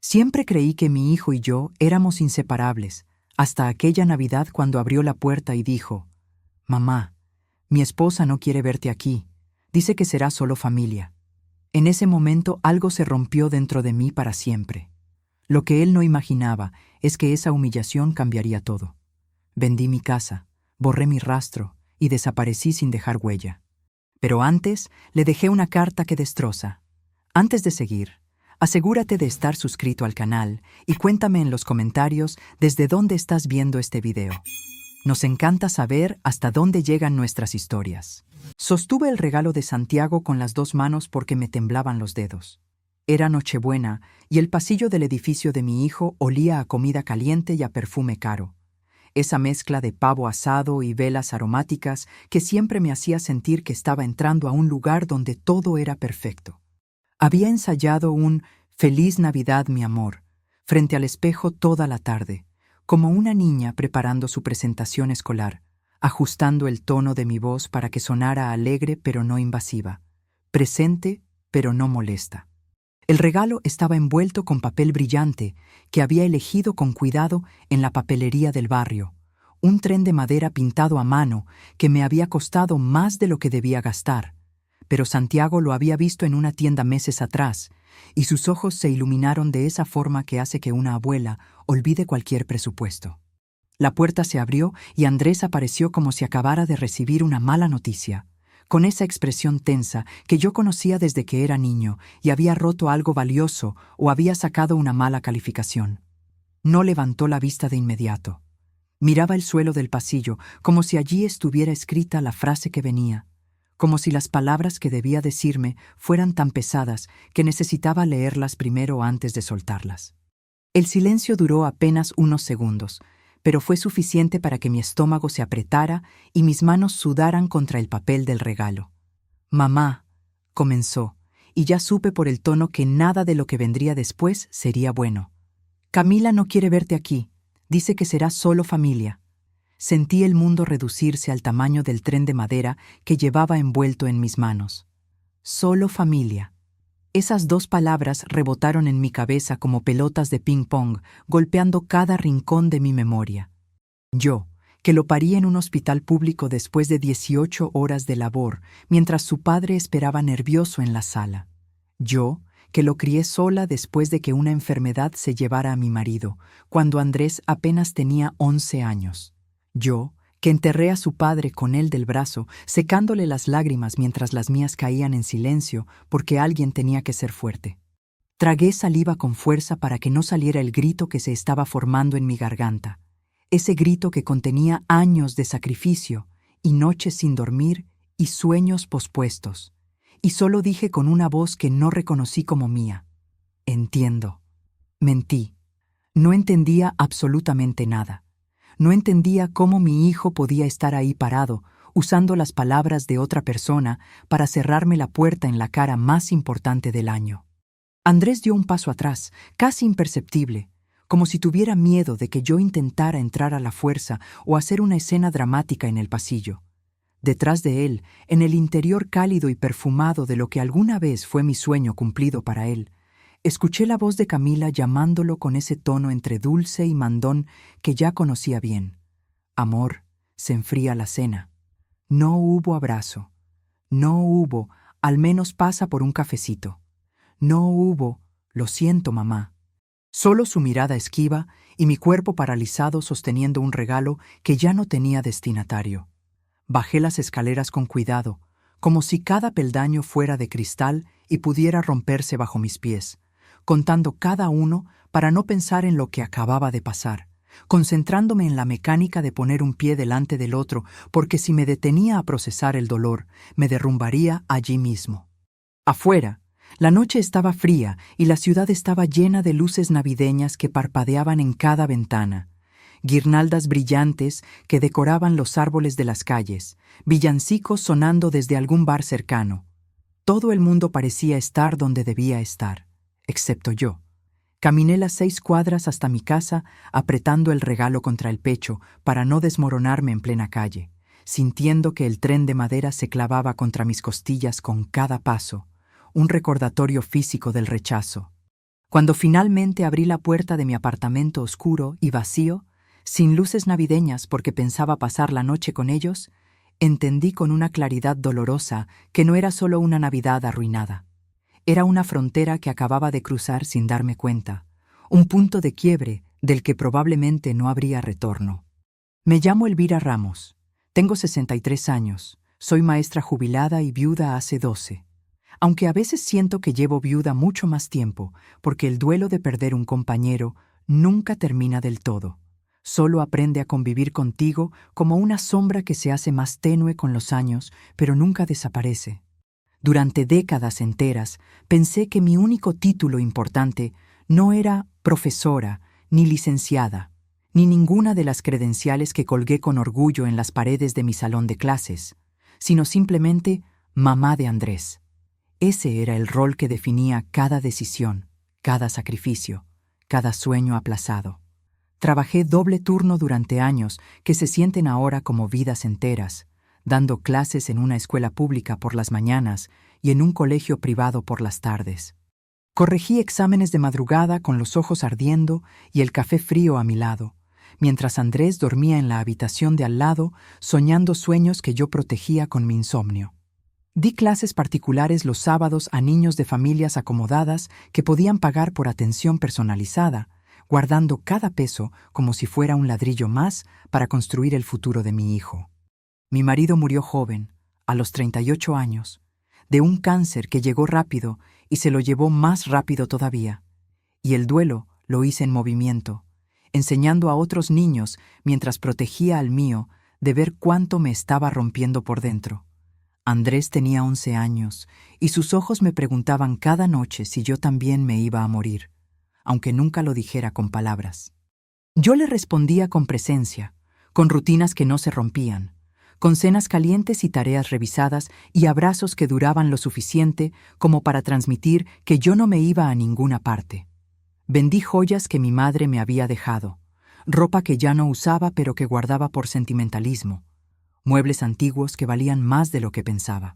Siempre creí que mi hijo y yo éramos inseparables, hasta aquella Navidad cuando abrió la puerta y dijo: «Mamá, mi esposa no quiere verte aquí, dice que será solo familia». En ese momento algo se rompió dentro de mí para siempre. Lo que él no imaginaba es que esa humillación cambiaría todo. Vendí mi casa, borré mi rastro y desaparecí sin dejar huella. Pero antes le dejé una carta que destroza. Antes de seguir, asegúrate de estar suscrito al canal y cuéntame en los comentarios desde dónde estás viendo este video. Nos encanta saber hasta dónde llegan nuestras historias. Sostuve el regalo de Santiago con las dos manos porque me temblaban los dedos. Era Nochebuena y el pasillo del edificio de mi hijo olía a comida caliente y a perfume caro. Esa mezcla de pavo asado y velas aromáticas que siempre me hacía sentir que estaba entrando a un lugar donde todo era perfecto. Había ensayado un «Feliz Navidad, mi amor» frente al espejo toda la tarde, como una niña preparando su presentación escolar, ajustando el tono de mi voz para que sonara alegre pero no invasiva, presente pero no molesta. El regalo estaba envuelto con papel brillante que había elegido con cuidado en la papelería del barrio, un tren de madera pintado a mano que me había costado más de lo que debía gastar, pero Santiago lo había visto en una tienda meses atrás y sus ojos se iluminaron de esa forma que hace que una abuela olvide cualquier presupuesto. La puerta se abrió y Andrés apareció como si acabara de recibir una mala noticia, con esa expresión tensa que yo conocía desde que era niño y había roto algo valioso o había sacado una mala calificación. No levantó la vista de inmediato. Miraba el suelo del pasillo como si allí estuviera escrita la frase que venía, como si las palabras que debía decirme fueran tan pesadas que necesitaba leerlas primero antes de soltarlas. El silencio duró apenas unos segundos, pero fue suficiente para que mi estómago se apretara y mis manos sudaran contra el papel del regalo. «Mamá», comenzó, y ya supe por el tono que nada de lo que vendría después sería bueno. «Camila no quiere verte aquí, dice que será solo familia». Sentí el mundo reducirse al tamaño del tren de madera que llevaba envuelto en mis manos. Solo familia. Esas dos palabras rebotaron en mi cabeza como pelotas de ping-pong, golpeando cada rincón de mi memoria. Yo, que lo parí en un hospital público después de 18 horas de labor, mientras su padre esperaba nervioso en la sala. Yo, que lo crié sola después de que una enfermedad se llevara a mi marido, cuando Andrés apenas tenía 11 años. Yo, que enterré a su padre con él del brazo, secándole las lágrimas mientras las mías caían en silencio porque alguien tenía que ser fuerte. Tragué saliva con fuerza para que no saliera el grito que se estaba formando en mi garganta, ese grito que contenía años de sacrificio y noches sin dormir y sueños pospuestos, y solo dije con una voz que no reconocí como mía: «Entiendo». Mentí. No entendía absolutamente nada. No entendía cómo mi hijo podía estar ahí parado, usando las palabras de otra persona para cerrarme la puerta en la cara más importante del año. Andrés dio un paso atrás, casi imperceptible, como si tuviera miedo de que yo intentara entrar a la fuerza o hacer una escena dramática en el pasillo. Detrás de él, en el interior cálido y perfumado de lo que alguna vez fue mi sueño cumplido para él, escuché la voz de Camila llamándolo con ese tono entre dulce y mandón que ya conocía bien. «Amor, se enfría la cena». No hubo abrazo. No hubo, «al menos pasa por un cafecito». No hubo, «lo siento, mamá». Solo su mirada esquiva y mi cuerpo paralizado sosteniendo un regalo que ya no tenía destinatario. Bajé las escaleras con cuidado, como si cada peldaño fuera de cristal y pudiera romperse bajo mis pies, contando cada uno para no pensar en lo que acababa de pasar, concentrándome en la mecánica de poner un pie delante del otro, porque si me detenía a procesar el dolor, me derrumbaría allí mismo. Afuera, la noche estaba fría y la ciudad estaba llena de luces navideñas que parpadeaban en cada ventana, guirnaldas brillantes que decoraban los árboles de las calles, villancicos sonando desde algún bar cercano. Todo el mundo parecía estar donde debía estar, excepto yo. Caminé las 6 cuadras hasta mi casa, apretando el regalo contra el pecho para no desmoronarme en plena calle, sintiendo que el tren de madera se clavaba contra mis costillas con cada paso, un recordatorio físico del rechazo. Cuando finalmente abrí la puerta de mi apartamento oscuro y vacío, sin luces navideñas porque pensaba pasar la noche con ellos, entendí con una claridad dolorosa que no era solo una Navidad arruinada. Era una frontera que acababa de cruzar sin darme cuenta, un punto de quiebre del que probablemente no habría retorno. Me llamo Elvira Ramos. Tengo 63 años. Soy maestra jubilada y viuda hace 12. Aunque a veces siento que llevo viuda mucho más tiempo, porque el duelo de perder un compañero nunca termina del todo. Solo aprende a convivir contigo como una sombra que se hace más tenue con los años, pero nunca desaparece. Durante décadas enteras pensé que mi único título importante no era profesora, ni licenciada, ni ninguna de las credenciales que colgué con orgullo en las paredes de mi salón de clases, sino simplemente mamá de Andrés. Ese era el rol que definía cada decisión, cada sacrificio, cada sueño aplazado. Trabajé doble turno durante años que se sienten ahora como vidas enteras, dando clases en una escuela pública por las mañanas y en un colegio privado por las tardes. Corregí exámenes de madrugada con los ojos ardiendo y el café frío a mi lado, mientras Andrés dormía en la habitación de al lado soñando sueños que yo protegía con mi insomnio. Di clases particulares los sábados a niños de familias acomodadas que podían pagar por atención personalizada, guardando cada peso como si fuera un ladrillo más para construir el futuro de mi hijo. Mi marido murió joven, a los 38 años, de un cáncer que llegó rápido y se lo llevó más rápido todavía. Y el duelo lo hice en movimiento, enseñando a otros niños, mientras protegía al mío, de ver cuánto me estaba rompiendo por dentro. Andrés tenía 11 años y sus ojos me preguntaban cada noche si yo también me iba a morir, aunque nunca lo dijera con palabras. Yo le respondía con presencia, con rutinas que no se rompían, con cenas calientes y tareas revisadas y abrazos que duraban lo suficiente como para transmitir que yo no me iba a ninguna parte. Vendí joyas que mi madre me había dejado, ropa que ya no usaba pero que guardaba por sentimentalismo, muebles antiguos que valían más de lo que pensaba.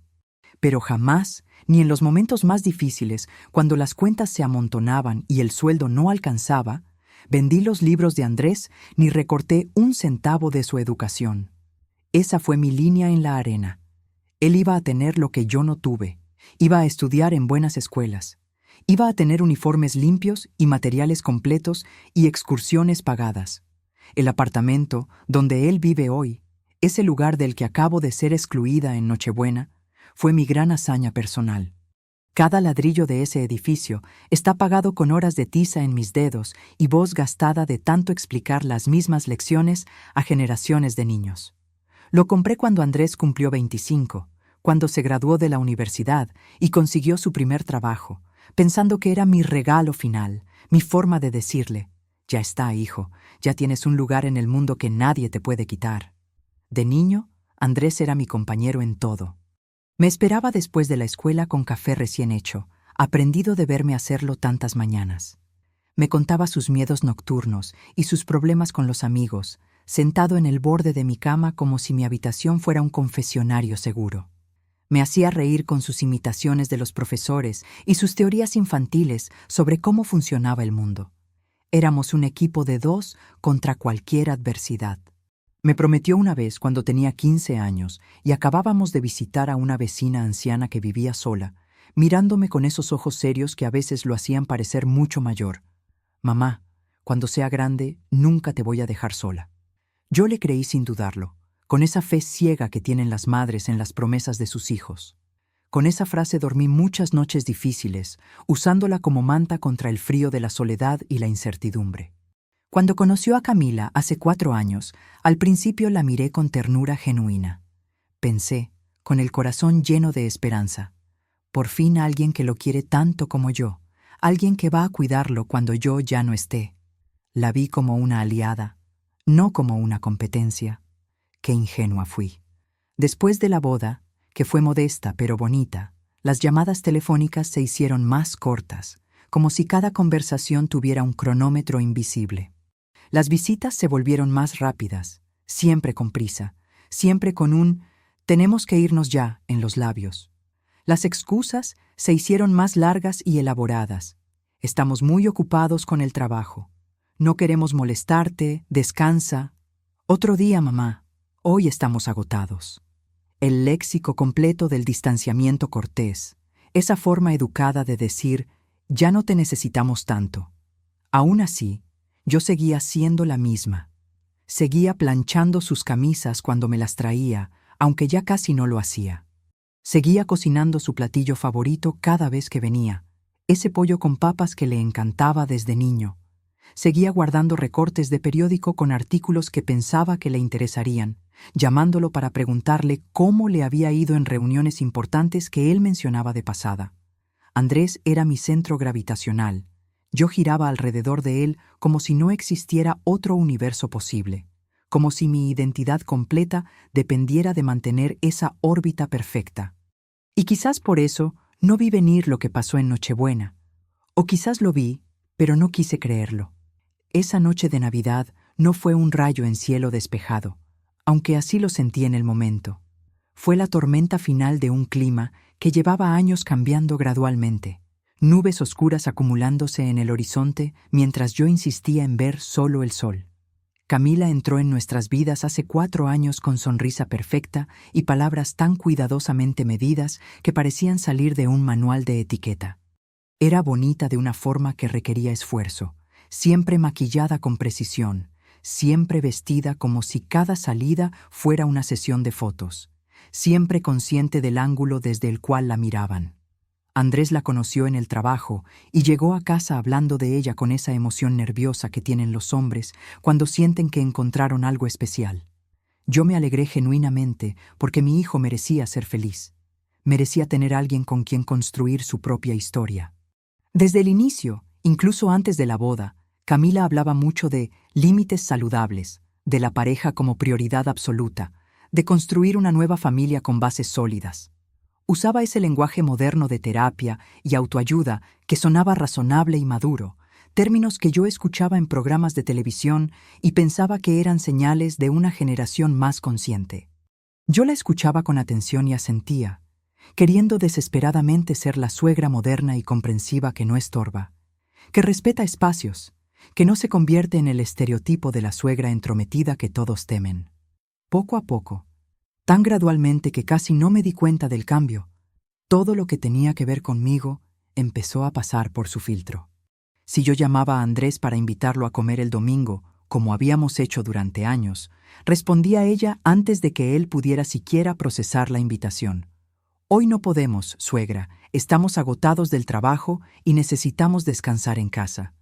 Pero jamás, ni en los momentos más difíciles, cuando las cuentas se amontonaban y el sueldo no alcanzaba, vendí los libros de Andrés ni recorté un centavo de su educación. Esa fue mi línea en la arena. Él iba a tener lo que yo no tuve, iba a estudiar en buenas escuelas, iba a tener uniformes limpios y materiales completos y excursiones pagadas. El apartamento donde él vive hoy, ese lugar del que acabo de ser excluida en Nochebuena, fue mi gran hazaña personal. Cada ladrillo de ese edificio está pagado con horas de tiza en mis dedos y voz gastada de tanto explicar las mismas lecciones a generaciones de niños. Lo compré cuando Andrés cumplió 25, cuando se graduó de la universidad y consiguió su primer trabajo, pensando que era mi regalo final, mi forma de decirle: ya está, hijo, ya tienes un lugar en el mundo que nadie te puede quitar. De niño, Andrés era mi compañero en todo. Me esperaba después de la escuela con café recién hecho, aprendido de verme hacerlo tantas mañanas. Me contaba sus miedos nocturnos y sus problemas con los amigos, sentado en el borde de mi cama como si mi habitación fuera un confesionario seguro. Me hacía reír con sus imitaciones de los profesores y sus teorías infantiles sobre cómo funcionaba el mundo. Éramos un equipo de dos contra cualquier adversidad. Me prometió una vez cuando tenía 15 años y acabábamos de visitar a una vecina anciana que vivía sola, mirándome con esos ojos serios que a veces lo hacían parecer mucho mayor: mamá, cuando sea grande, nunca te voy a dejar sola. Yo le creí sin dudarlo, con esa fe ciega que tienen las madres en las promesas de sus hijos. Con esa frase dormí muchas noches difíciles, usándola como manta contra el frío de la soledad y la incertidumbre. Cuando conoció a Camila hace 4 años, al principio la miré con ternura genuina. Pensé, con el corazón lleno de esperanza: por fin alguien que lo quiere tanto como yo, alguien que va a cuidarlo cuando yo ya no esté. La vi como una aliada, no como una competencia. Qué ingenua fui. Después de la boda, que fue modesta pero bonita, las llamadas telefónicas se hicieron más cortas, como si cada conversación tuviera un cronómetro invisible. Las visitas se volvieron más rápidas, siempre con prisa, siempre con un «tenemos que irnos ya» en los labios. Las excusas se hicieron más largas y elaboradas. Estamos muy ocupados con el trabajo. No queremos molestarte, descansa. Otro día, mamá. Hoy estamos agotados. El léxico completo del distanciamiento cortés, esa forma educada de decir, ya no te necesitamos tanto. Aún así, yo seguía siendo la misma. Seguía planchando sus camisas cuando me las traía, aunque ya casi no lo hacía. Seguía cocinando su platillo favorito cada vez que venía, ese pollo con papas que le encantaba desde niño. Seguía guardando recortes de periódico con artículos que pensaba que le interesarían, llamándolo para preguntarle cómo le había ido en reuniones importantes que él mencionaba de pasada. Andrés era mi centro gravitacional. Yo giraba alrededor de él como si no existiera otro universo posible, como si mi identidad completa dependiera de mantener esa órbita perfecta. Y quizás por eso no vi venir lo que pasó en Nochebuena. O quizás lo vi, pero no quise creerlo. Esa noche de Navidad no fue un rayo en cielo despejado, aunque así lo sentí en el momento. Fue la tormenta final de un clima que llevaba años cambiando gradualmente, nubes oscuras acumulándose en el horizonte mientras yo insistía en ver solo el sol. Camila entró en nuestras vidas hace 4 años con sonrisa perfecta y palabras tan cuidadosamente medidas que parecían salir de un manual de etiqueta. Era bonita de una forma que requería esfuerzo, siempre maquillada con precisión, siempre vestida como si cada salida fuera una sesión de fotos, siempre consciente del ángulo desde el cual la miraban. Andrés la conoció en el trabajo y llegó a casa hablando de ella con esa emoción nerviosa que tienen los hombres cuando sienten que encontraron algo especial. Yo me alegré genuinamente porque mi hijo merecía ser feliz. Merecía tener alguien con quien construir su propia historia. Desde el inicio, incluso antes de la boda, Camila hablaba mucho de límites saludables, de la pareja como prioridad absoluta, de construir una nueva familia con bases sólidas. Usaba ese lenguaje moderno de terapia y autoayuda que sonaba razonable y maduro, términos que yo escuchaba en programas de televisión y pensaba que eran señales de una generación más consciente. Yo la escuchaba con atención y asentía, queriendo desesperadamente ser la suegra moderna y comprensiva que no estorba, que respeta espacios, que no se convierte en el estereotipo de la suegra entrometida que todos temen. Poco a poco, tan gradualmente que casi no me di cuenta del cambio, todo lo que tenía que ver conmigo empezó a pasar por su filtro. Si yo llamaba a Andrés para invitarlo a comer el domingo, como habíamos hecho durante años, respondía ella antes de que él pudiera siquiera procesar la invitación. Hoy no podemos, suegra, estamos agotados del trabajo y necesitamos descansar en casa.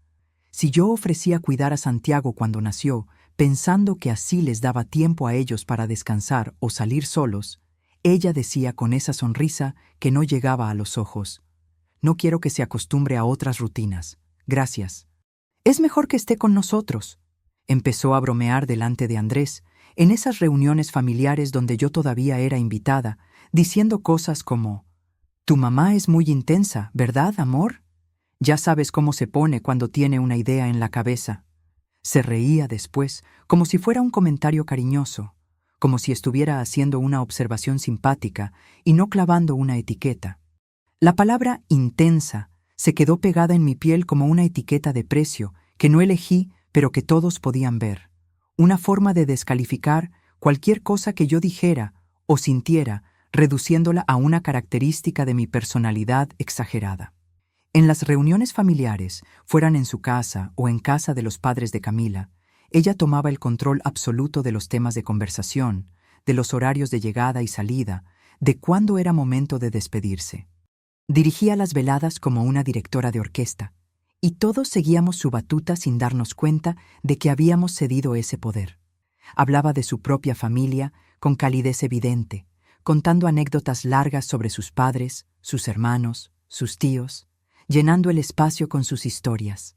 Si yo ofrecía cuidar a Santiago cuando nació, pensando que así les daba tiempo a ellos para descansar o salir solos, ella decía con esa sonrisa que no llegaba a los ojos: no quiero que se acostumbre a otras rutinas. Gracias. Es mejor que esté con nosotros. Empezó a bromear delante de Andrés, en esas reuniones familiares donde yo todavía era invitada, diciendo cosas como: tu mamá es muy intensa, ¿verdad, amor? Ya sabes cómo se pone cuando tiene una idea en la cabeza. Se reía después, como si fuera un comentario cariñoso, como si estuviera haciendo una observación simpática y no clavando una etiqueta. La palabra intensa se quedó pegada en mi piel como una etiqueta de precio que no elegí, pero que todos podían ver. Una forma de descalificar cualquier cosa que yo dijera o sintiera, reduciéndola a una característica de mi personalidad exagerada. En las reuniones familiares, fueran en su casa o en casa de los padres de Camila, ella tomaba el control absoluto de los temas de conversación, de los horarios de llegada y salida, de cuándo era momento de despedirse. Dirigía las veladas como una directora de orquesta, y todos seguíamos su batuta sin darnos cuenta de que habíamos cedido ese poder. Hablaba de su propia familia con calidez evidente, contando anécdotas largas sobre sus padres, sus hermanos, sus tíos, llenando el espacio con sus historias.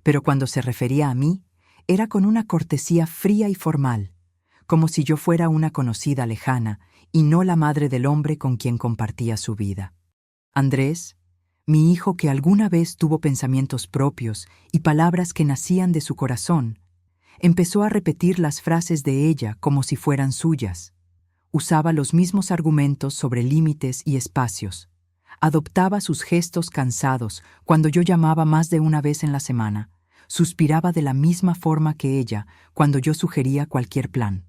Pero cuando se refería a mí, era con una cortesía fría y formal, como si yo fuera una conocida lejana y no la madre del hombre con quien compartía su vida. Andrés, mi hijo que alguna vez tuvo pensamientos propios y palabras que nacían de su corazón, empezó a repetir las frases de ella como si fueran suyas. Usaba los mismos argumentos sobre límites y espacios. adoptaba sus gestos cansados cuando yo llamaba más de una vez en la semana, suspiraba de la misma forma que ella cuando yo sugería cualquier plan.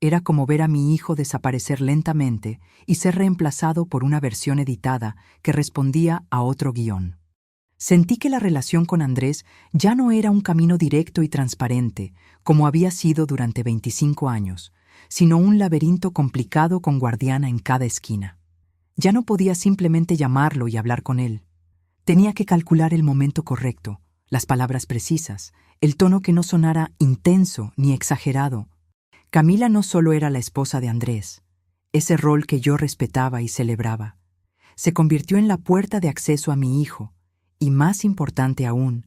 Era como ver a mi hijo desaparecer lentamente y ser reemplazado por una versión editada que respondía a otro guión. Sentí que la relación con Andrés ya no era un camino directo y transparente, como había sido durante 25 años, sino un laberinto complicado con guardiana en cada esquina. Ya no podía simplemente llamarlo y hablar con él. Tenía que calcular el momento correcto, las palabras precisas, el tono que no sonara intenso ni exagerado. Camila no solo era la esposa de Andrés, ese rol que yo respetaba y celebraba. Se convirtió en la puerta de acceso a mi hijo, y más importante aún,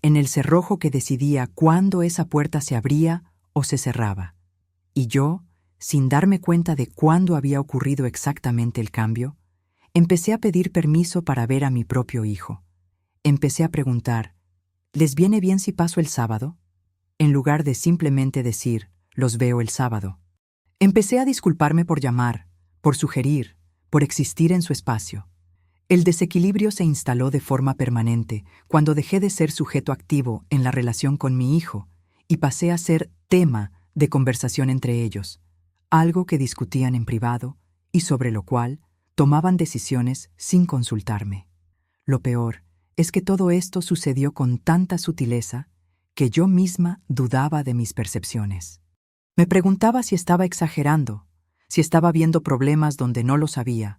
en el cerrojo que decidía cuándo esa puerta se abría o se cerraba. Y yo, sin darme cuenta de cuándo había ocurrido exactamente el cambio, empecé a pedir permiso para ver a mi propio hijo. Empecé a preguntar, ¿les viene bien si paso el sábado? En lugar de simplemente decir, los veo el sábado. Empecé a disculparme por llamar, por sugerir, por existir en su espacio. El desequilibrio se instaló de forma permanente cuando dejé de ser sujeto activo en la relación con mi hijo y pasé a ser tema de conversación entre ellos, algo que discutían en privado y sobre lo cual tomaban decisiones sin consultarme. Lo peor es que todo esto sucedió con tanta sutileza que yo misma dudaba de mis percepciones. Me preguntaba si estaba exagerando, si estaba viendo problemas donde no los había,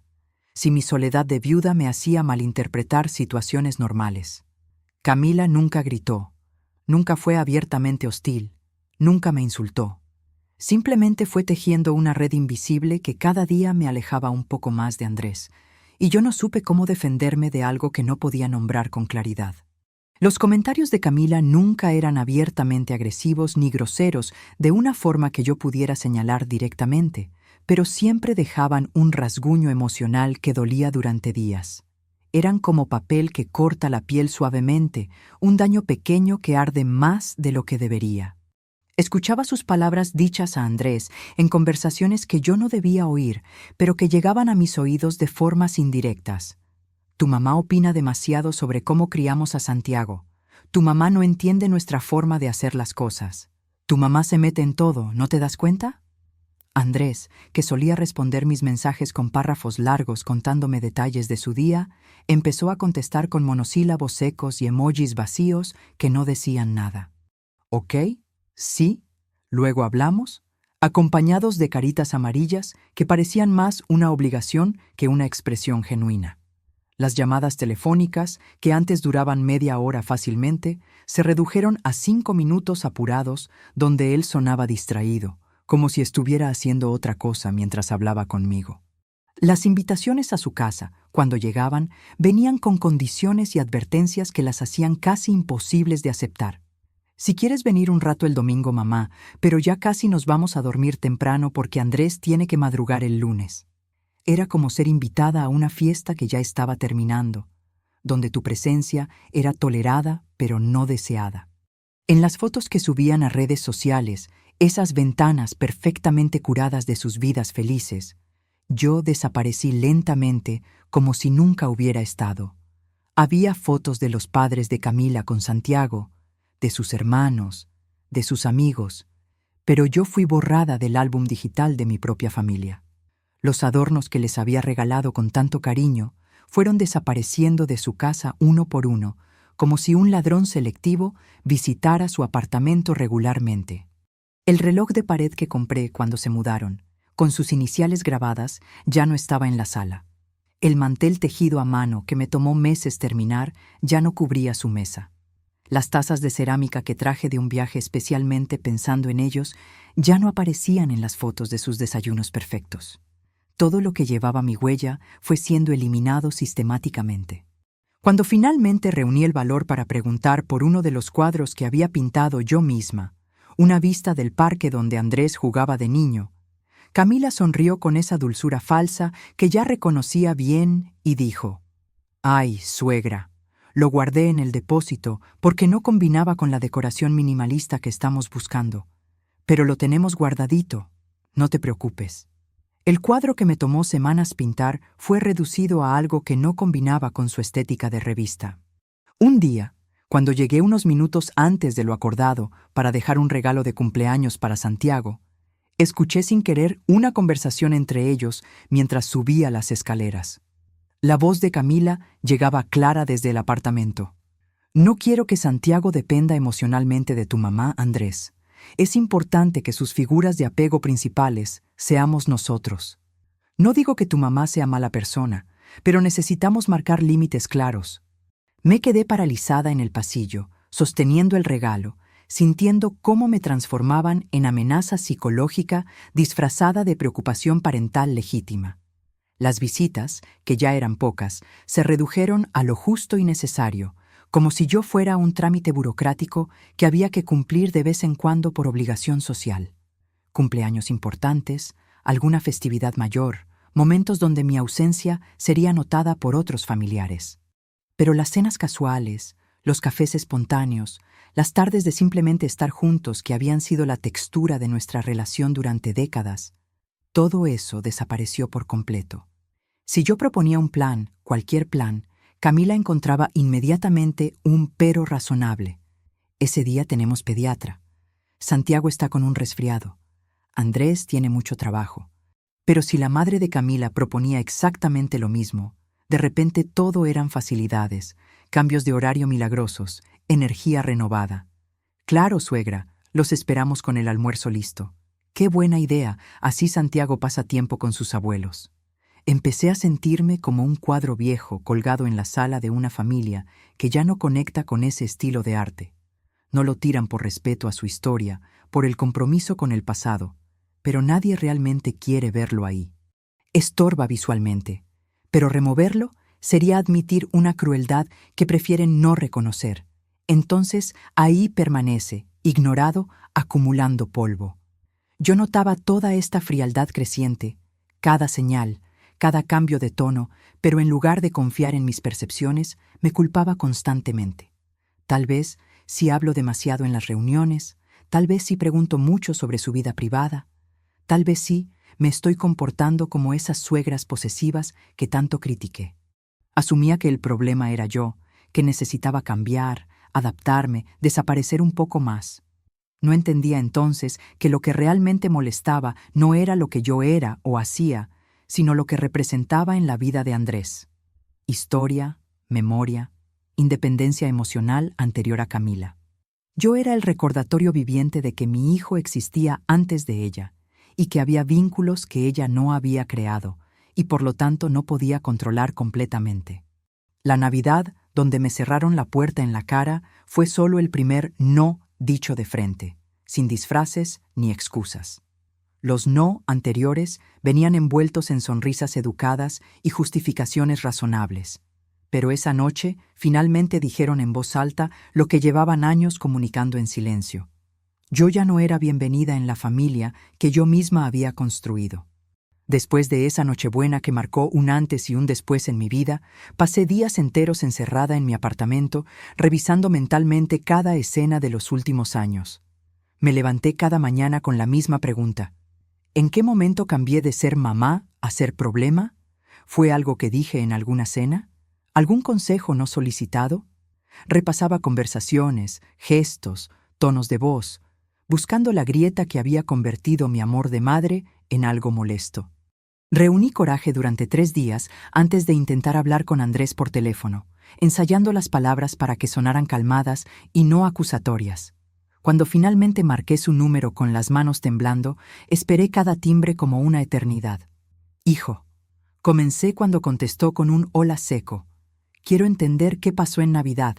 si mi soledad de viuda me hacía malinterpretar situaciones normales. Camila nunca gritó, nunca fue abiertamente hostil, nunca me insultó. Simplemente fue tejiendo una red invisible que cada día me alejaba un poco más de Andrés, y yo no supe cómo defenderme de algo que no podía nombrar con claridad. Los comentarios de Camila nunca eran abiertamente agresivos ni groseros de una forma que yo pudiera señalar directamente, pero siempre dejaban un rasguño emocional que dolía durante días. Eran como papel que corta la piel suavemente, un daño pequeño que arde más de lo que debería. Escuchaba sus palabras dichas a Andrés en conversaciones que yo no debía oír, pero que llegaban a mis oídos de formas indirectas. Tu mamá opina demasiado sobre cómo criamos a Santiago. Tu mamá no entiende nuestra forma de hacer las cosas. Tu mamá se mete en todo, ¿no te das cuenta? Andrés, que solía responder mis mensajes con párrafos largos contándome detalles de su día, empezó a contestar con monosílabos secos y emojis vacíos que no decían nada. ¿Ok? Sí. Luego hablamos, acompañados de caritas amarillas que parecían más una obligación que una expresión genuina. Las llamadas telefónicas, que antes duraban media hora fácilmente, se redujeron a 5 minutos apurados donde él sonaba distraído, como si estuviera haciendo otra cosa mientras hablaba conmigo. Las invitaciones a su casa, cuando llegaban, venían con condiciones y advertencias que las hacían casi imposibles de aceptar. Si quieres venir un rato el domingo, mamá, pero ya casi nos vamos a dormir temprano porque Andrés tiene que madrugar el lunes. Era como ser invitada a una fiesta que ya estaba terminando, donde tu presencia era tolerada pero no deseada. En las fotos que subían a redes sociales, esas ventanas perfectamente curadas de sus vidas felices, yo desaparecí lentamente como si nunca hubiera estado. Había fotos de los padres de Camila con Santiago, de sus hermanos, de sus amigos, pero yo fui borrada del álbum digital de mi propia familia. Los adornos que les había regalado con tanto cariño fueron desapareciendo de su casa uno por uno, como si un ladrón selectivo visitara su apartamento regularmente. El reloj de pared que compré cuando se mudaron, con sus iniciales grabadas, ya no estaba en la sala. El mantel tejido a mano que me tomó meses terminar ya no cubría su mesa. Las tazas de cerámica que traje de un viaje especialmente pensando en ellos ya no aparecían en las fotos de sus desayunos perfectos. Todo lo que llevaba mi huella fue siendo eliminado sistemáticamente. Cuando finalmente reuní el valor para preguntar por uno de los cuadros que había pintado yo misma, una vista del parque donde Andrés jugaba de niño, Camila sonrió con esa dulzura falsa que ya reconocía bien y dijo: «Ay, suegra, lo guardé en el depósito porque no combinaba con la decoración minimalista que estamos buscando. Pero lo tenemos guardadito, no te preocupes». El cuadro que me tomó semanas pintar fue reducido a algo que no combinaba con su estética de revista. Un día, cuando llegué unos minutos antes de lo acordado para dejar un regalo de cumpleaños para Santiago, escuché sin querer una conversación entre ellos mientras subía las escaleras. La voz de Camila llegaba clara desde el apartamento. No quiero que Santiago dependa emocionalmente de tu mamá, Andrés. Es importante que sus figuras de apego principales seamos nosotros. No digo que tu mamá sea mala persona, pero necesitamos marcar límites claros. Me quedé paralizada en el pasillo, sosteniendo el regalo, sintiendo cómo me transformaban en amenaza psicológica disfrazada de preocupación parental legítima. Las visitas, que ya eran pocas, se redujeron a lo justo y necesario, como si yo fuera un trámite burocrático que había que cumplir de vez en cuando por obligación social. Cumpleaños importantes, alguna festividad mayor, momentos donde mi ausencia sería notada por otros familiares. Pero las cenas casuales, los cafés espontáneos, las tardes de simplemente estar juntos que habían sido la textura de nuestra relación durante décadas, todo eso desapareció por completo. Si yo proponía un plan, cualquier plan, Camila encontraba inmediatamente un pero razonable. Ese día tenemos pediatra. Santiago está con un resfriado. Andrés tiene mucho trabajo. Pero si la madre de Camila proponía exactamente lo mismo, de repente todo eran facilidades, cambios de horario milagrosos, energía renovada. Claro, suegra, los esperamos con el almuerzo listo. Qué buena idea, así Santiago pasa tiempo con sus abuelos. Empecé a sentirme como un cuadro viejo colgado en la sala de una familia que ya no conecta con ese estilo de arte. No lo tiran por respeto a su historia, por el compromiso con el pasado, pero nadie realmente quiere verlo ahí. Estorba visualmente, pero removerlo sería admitir una crueldad que prefieren no reconocer. Entonces ahí permanece, ignorado, acumulando polvo. Yo notaba toda esta frialdad creciente, cada señal, cada cambio de tono, pero en lugar de confiar en mis percepciones, me culpaba constantemente. Tal vez si hablo demasiado en las reuniones, tal vez si pregunto mucho sobre su vida privada, tal vez sí me estoy comportando como esas suegras posesivas que tanto critiqué. Asumía que el problema era yo, que necesitaba cambiar, adaptarme, desaparecer un poco más. No entendía entonces que lo que realmente molestaba no era lo que yo era o hacía, sino lo que representaba en la vida de Andrés. Historia, memoria, independencia emocional anterior a Camila. Yo era el recordatorio viviente de que mi hijo existía antes de ella, y que había vínculos que ella no había creado, y por lo tanto no podía controlar completamente. La Navidad, donde me cerraron la puerta en la cara, fue solo el primer no dicho de frente, sin disfraces ni excusas. Los no anteriores venían envueltos en sonrisas educadas y justificaciones razonables. Pero esa noche finalmente dijeron en voz alta lo que llevaban años comunicando en silencio. Yo ya no era bienvenida en la familia que yo misma había construido. Después de esa Nochebuena que marcó un antes y un después en mi vida, pasé días enteros encerrada en mi apartamento, revisando mentalmente cada escena de los últimos años. Me levanté cada mañana con la misma pregunta. ¿En qué momento cambié de ser mamá a ser problema? ¿Fue algo que dije en alguna cena? ¿Algún consejo no solicitado? Repasaba conversaciones, gestos, tonos de voz, buscando la grieta que había convertido mi amor de madre en algo molesto. Reuní coraje durante 3 días antes de intentar hablar con Andrés por teléfono, ensayando las palabras para que sonaran calmadas y no acusatorias. Cuando finalmente marqué su número con las manos temblando, esperé cada timbre como una eternidad. Hijo, comencé cuando contestó con un hola seco. Quiero entender qué pasó en Navidad.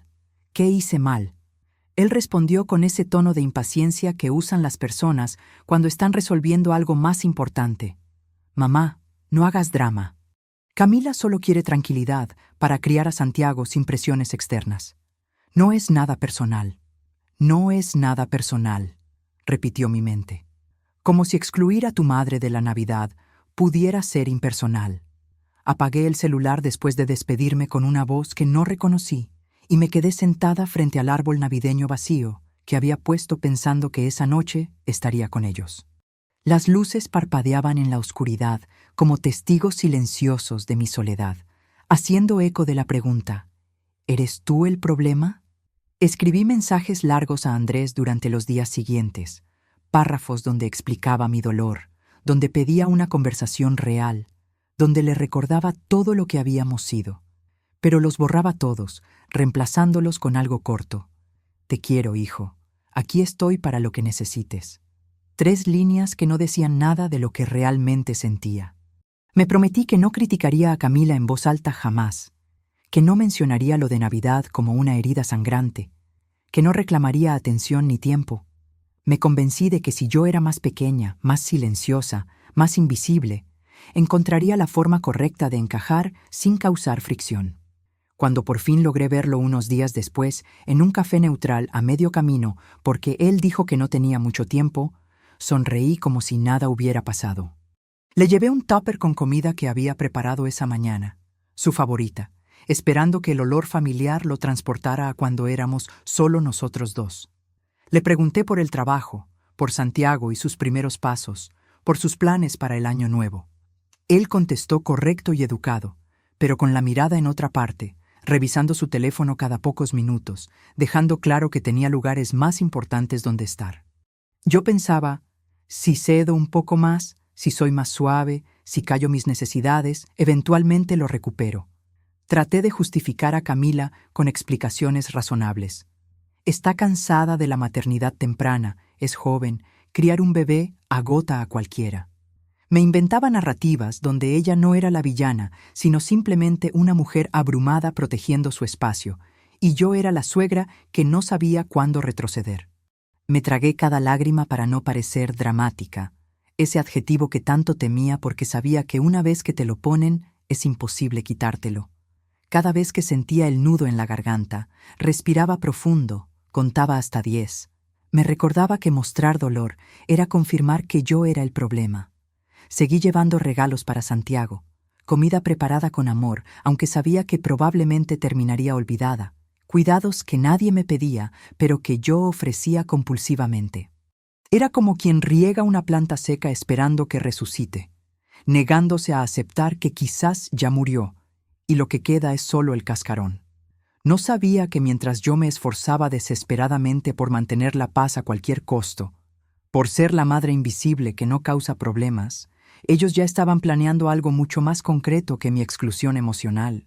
¿Qué hice mal? Él respondió con ese tono de impaciencia que usan las personas cuando están resolviendo algo más importante. Mamá, no hagas drama. Camila solo quiere tranquilidad para criar a Santiago sin presiones externas. No es nada personal. No es nada personal, repitió mi mente. Como si excluir a tu madre de la Navidad pudiera ser impersonal. Apagué el celular después de despedirme con una voz que no reconocí y me quedé sentada frente al árbol navideño vacío que había puesto pensando que esa noche estaría con ellos. Las luces parpadeaban en la oscuridad como testigos silenciosos de mi soledad, haciendo eco de la pregunta: ¿eres tú el problema? Escribí mensajes largos a Andrés durante los días siguientes, párrafos donde explicaba mi dolor, donde pedía una conversación real, donde le recordaba todo lo que habíamos sido. Pero los borraba todos, reemplazándolos con algo corto. Te quiero, hijo. Aquí estoy para lo que necesites. 3 líneas que no decían nada de lo que realmente sentía. Me prometí que no criticaría a Camila en voz alta jamás, que no mencionaría lo de Navidad como una herida sangrante, que no reclamaría atención ni tiempo. Me convencí de que si yo era más pequeña, más silenciosa, más invisible, encontraría la forma correcta de encajar sin causar fricción. Cuando por fin logré verlo unos días después, en un café neutral a medio camino, porque él dijo que no tenía mucho tiempo, sonreí como si nada hubiera pasado. Le llevé un tupper con comida que había preparado esa mañana, su favorita, esperando que el olor familiar lo transportara a cuando éramos solo nosotros dos. Le pregunté por el trabajo, por Santiago y sus primeros pasos, por sus planes para el año nuevo. Él contestó correcto y educado, pero con la mirada en otra parte, revisando su teléfono cada pocos minutos, dejando claro que tenía lugares más importantes donde estar. Yo pensaba, si cedo un poco más, si soy más suave, si callo mis necesidades, eventualmente lo recupero. Traté de justificar a Camila con explicaciones razonables. Está cansada de la maternidad temprana, es joven, criar un bebé agota a cualquiera. Me inventaba narrativas donde ella no era la villana, sino simplemente una mujer abrumada protegiendo su espacio, y yo era la suegra que no sabía cuándo retroceder. Me tragué cada lágrima para no parecer dramática, ese adjetivo que tanto temía porque sabía que una vez que te lo ponen, es imposible quitártelo. Cada vez que sentía el nudo en la garganta, respiraba profundo, contaba hasta 10. Me recordaba que mostrar dolor era confirmar que yo era el problema. Seguí llevando regalos para Santiago, comida preparada con amor, aunque sabía que probablemente terminaría olvidada, cuidados que nadie me pedía, pero que yo ofrecía compulsivamente. Era como quien riega una planta seca esperando que resucite, negándose a aceptar que quizás ya murió, y lo que queda es solo el cascarón. No sabía que mientras yo me esforzaba desesperadamente por mantener la paz a cualquier costo, por ser la madre invisible que no causa problemas, ellos ya estaban planeando algo mucho más concreto que mi exclusión emocional.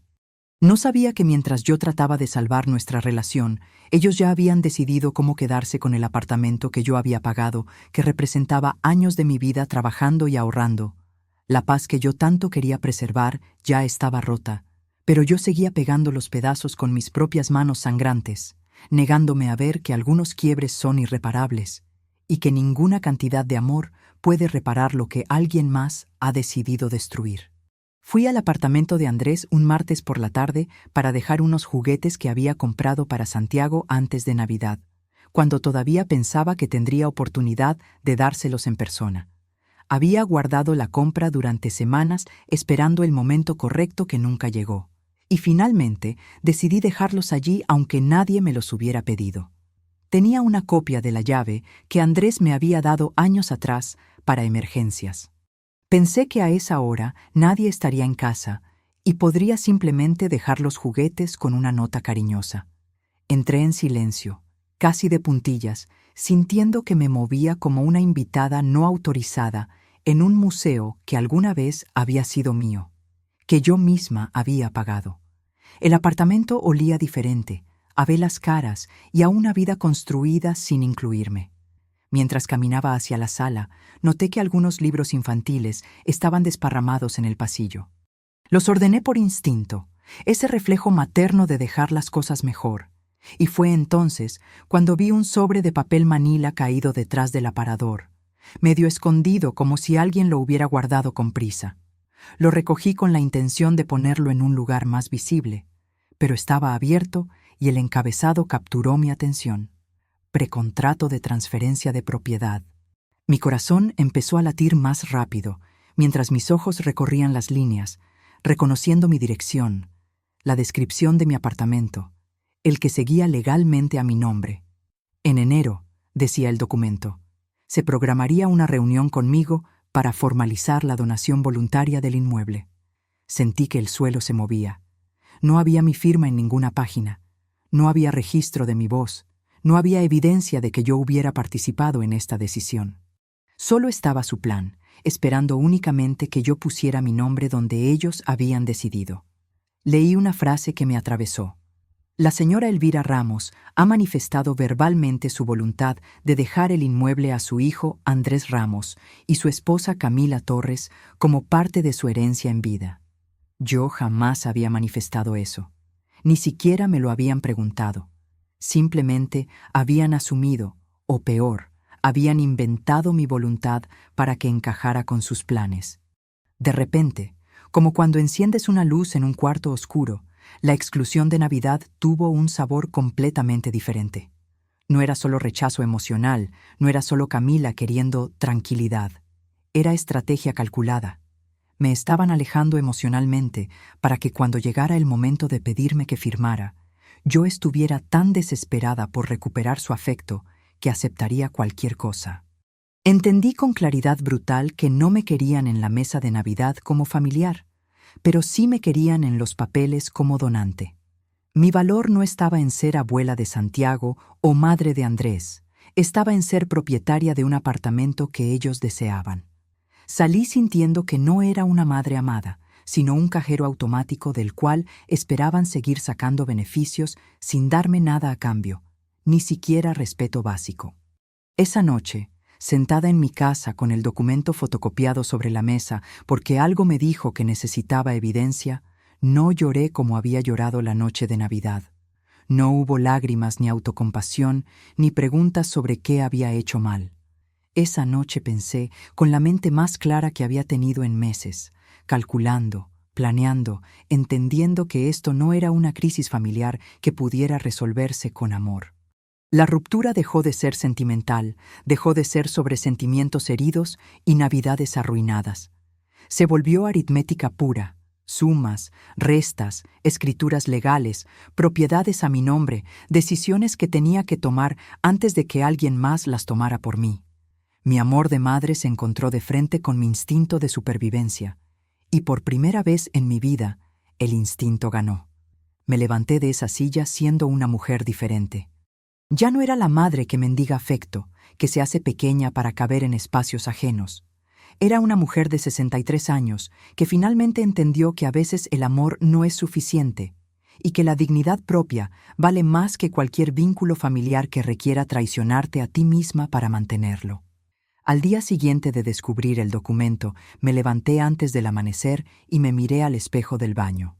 No sabía que mientras yo trataba de salvar nuestra relación, ellos ya habían decidido cómo quedarse con el apartamento que yo había pagado, que representaba años de mi vida trabajando y ahorrando. La paz que yo tanto quería preservar ya estaba rota, pero yo seguía pegando los pedazos con mis propias manos sangrantes, negándome a ver que algunos quiebres son irreparables y que ninguna cantidad de amor puede reparar lo que alguien más ha decidido destruir. Fui al apartamento de Andrés un martes por la tarde para dejar unos juguetes que había comprado para Santiago antes de Navidad, cuando todavía pensaba que tendría oportunidad de dárselos en persona. Había guardado la compra durante semanas esperando el momento correcto que nunca llegó, y finalmente decidí dejarlos allí aunque nadie me los hubiera pedido. Tenía una copia de la llave que Andrés me había dado años atrás para emergencias. Pensé que a esa hora nadie estaría en casa y podría simplemente dejar los juguetes con una nota cariñosa. Entré en silencio, casi de puntillas, sintiendo que me movía como una invitada no autorizada en un museo que alguna vez había sido mío, que yo misma había pagado. El apartamento olía diferente, a velas caras y a una vida construida sin incluirme. Mientras caminaba hacia la sala, noté que algunos libros infantiles estaban desparramados en el pasillo. Los ordené por instinto, ese reflejo materno de dejar las cosas mejor, y fue entonces cuando vi un sobre de papel manila caído detrás del aparador, medio escondido como si alguien lo hubiera guardado con prisa. Lo recogí con la intención de ponerlo en un lugar más visible, pero estaba abierto y el encabezado capturó mi atención. Precontrato de transferencia de propiedad. Mi corazón empezó a latir más rápido, mientras mis ojos recorrían las líneas, reconociendo mi dirección, la descripción de mi apartamento, el que seguía legalmente a mi nombre. En enero, decía el documento, Se programaría una reunión conmigo para formalizar la donación voluntaria del inmueble. Sentí que el suelo se movía. No había mi firma en ninguna página. No había registro de mi voz. No había evidencia de que yo hubiera participado en esta decisión. Solo estaba su plan, esperando únicamente que yo pusiera mi nombre donde ellos habían decidido. Leí una frase que me atravesó. La señora Elvira Ramos ha manifestado verbalmente su voluntad de dejar el inmueble a su hijo Andrés Ramos y su esposa Camila Torres como parte de su herencia en vida. Yo jamás había manifestado eso. Ni siquiera me lo habían preguntado. Simplemente habían asumido, o peor, habían inventado mi voluntad para que encajara con sus planes. De repente, como cuando enciendes una luz en un cuarto oscuro, la exclusión de Navidad tuvo un sabor completamente diferente. No era solo rechazo emocional, no era solo Camila queriendo tranquilidad. Era estrategia calculada. Me estaban alejando emocionalmente para que cuando llegara el momento de pedirme que firmara, yo estuviera tan desesperada por recuperar su afecto que aceptaría cualquier cosa. Entendí con claridad brutal que no me querían en la mesa de Navidad como familiar, pero sí me querían en los papeles como donante. Mi valor no estaba en ser abuela de Santiago o madre de Andrés, estaba en ser propietaria de un apartamento que ellos deseaban. Salí sintiendo que no era una madre amada, sino un cajero automático del cual esperaban seguir sacando beneficios sin darme nada a cambio, ni siquiera respeto básico. Esa noche, sentada en mi casa con el documento fotocopiado sobre la mesa porque algo me dijo que necesitaba evidencia, no lloré como había llorado la noche de Navidad. No hubo lágrimas ni autocompasión, ni preguntas sobre qué había hecho mal. Esa noche pensé con la mente más clara que había tenido en meses, calculando, planeando, entendiendo que esto no era una crisis familiar que pudiera resolverse con amor. La ruptura dejó de ser sentimental, dejó de ser sobre sentimientos heridos y navidades arruinadas. Se volvió aritmética pura, sumas, restas, escrituras legales, propiedades a mi nombre, decisiones que tenía que tomar antes de que alguien más las tomara por mí. Mi amor de madre se encontró de frente con mi instinto de supervivencia, y por primera vez en mi vida, el instinto ganó. Me levanté de esa silla siendo una mujer diferente. Ya no era la madre que mendiga afecto, que se hace pequeña para caber en espacios ajenos. Era una mujer de 63 años que finalmente entendió que a veces el amor no es suficiente y que la dignidad propia vale más que cualquier vínculo familiar que requiera traicionarte a ti misma para mantenerlo. Al día siguiente de descubrir el documento, me levanté antes del amanecer y me miré al espejo del baño.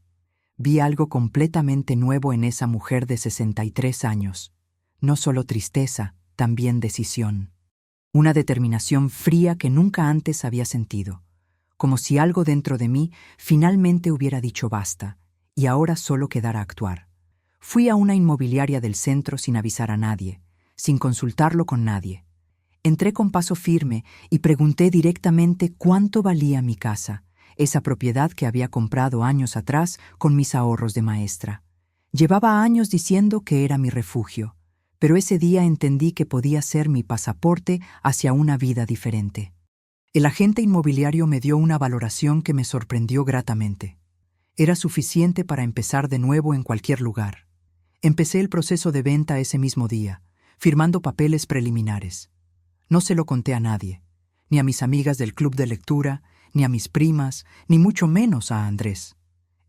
Vi algo completamente nuevo en esa mujer de 63 años. No solo tristeza, también decisión. Una determinación fría que nunca antes había sentido, como si algo dentro de mí finalmente hubiera dicho basta, y ahora solo quedara actuar. Fui a una inmobiliaria del centro sin avisar a nadie, sin consultarlo con nadie. Entré con paso firme y pregunté directamente cuánto valía mi casa, esa propiedad que había comprado años atrás con mis ahorros de maestra. Llevaba años diciendo que era mi refugio, pero ese día entendí que podía ser mi pasaporte hacia una vida diferente. El agente inmobiliario me dio una valoración que me sorprendió gratamente. Era suficiente para empezar de nuevo en cualquier lugar. Empecé el proceso de venta ese mismo día, firmando papeles preliminares. No se lo conté a nadie, ni a mis amigas del club de lectura, ni a mis primas, ni mucho menos a Andrés.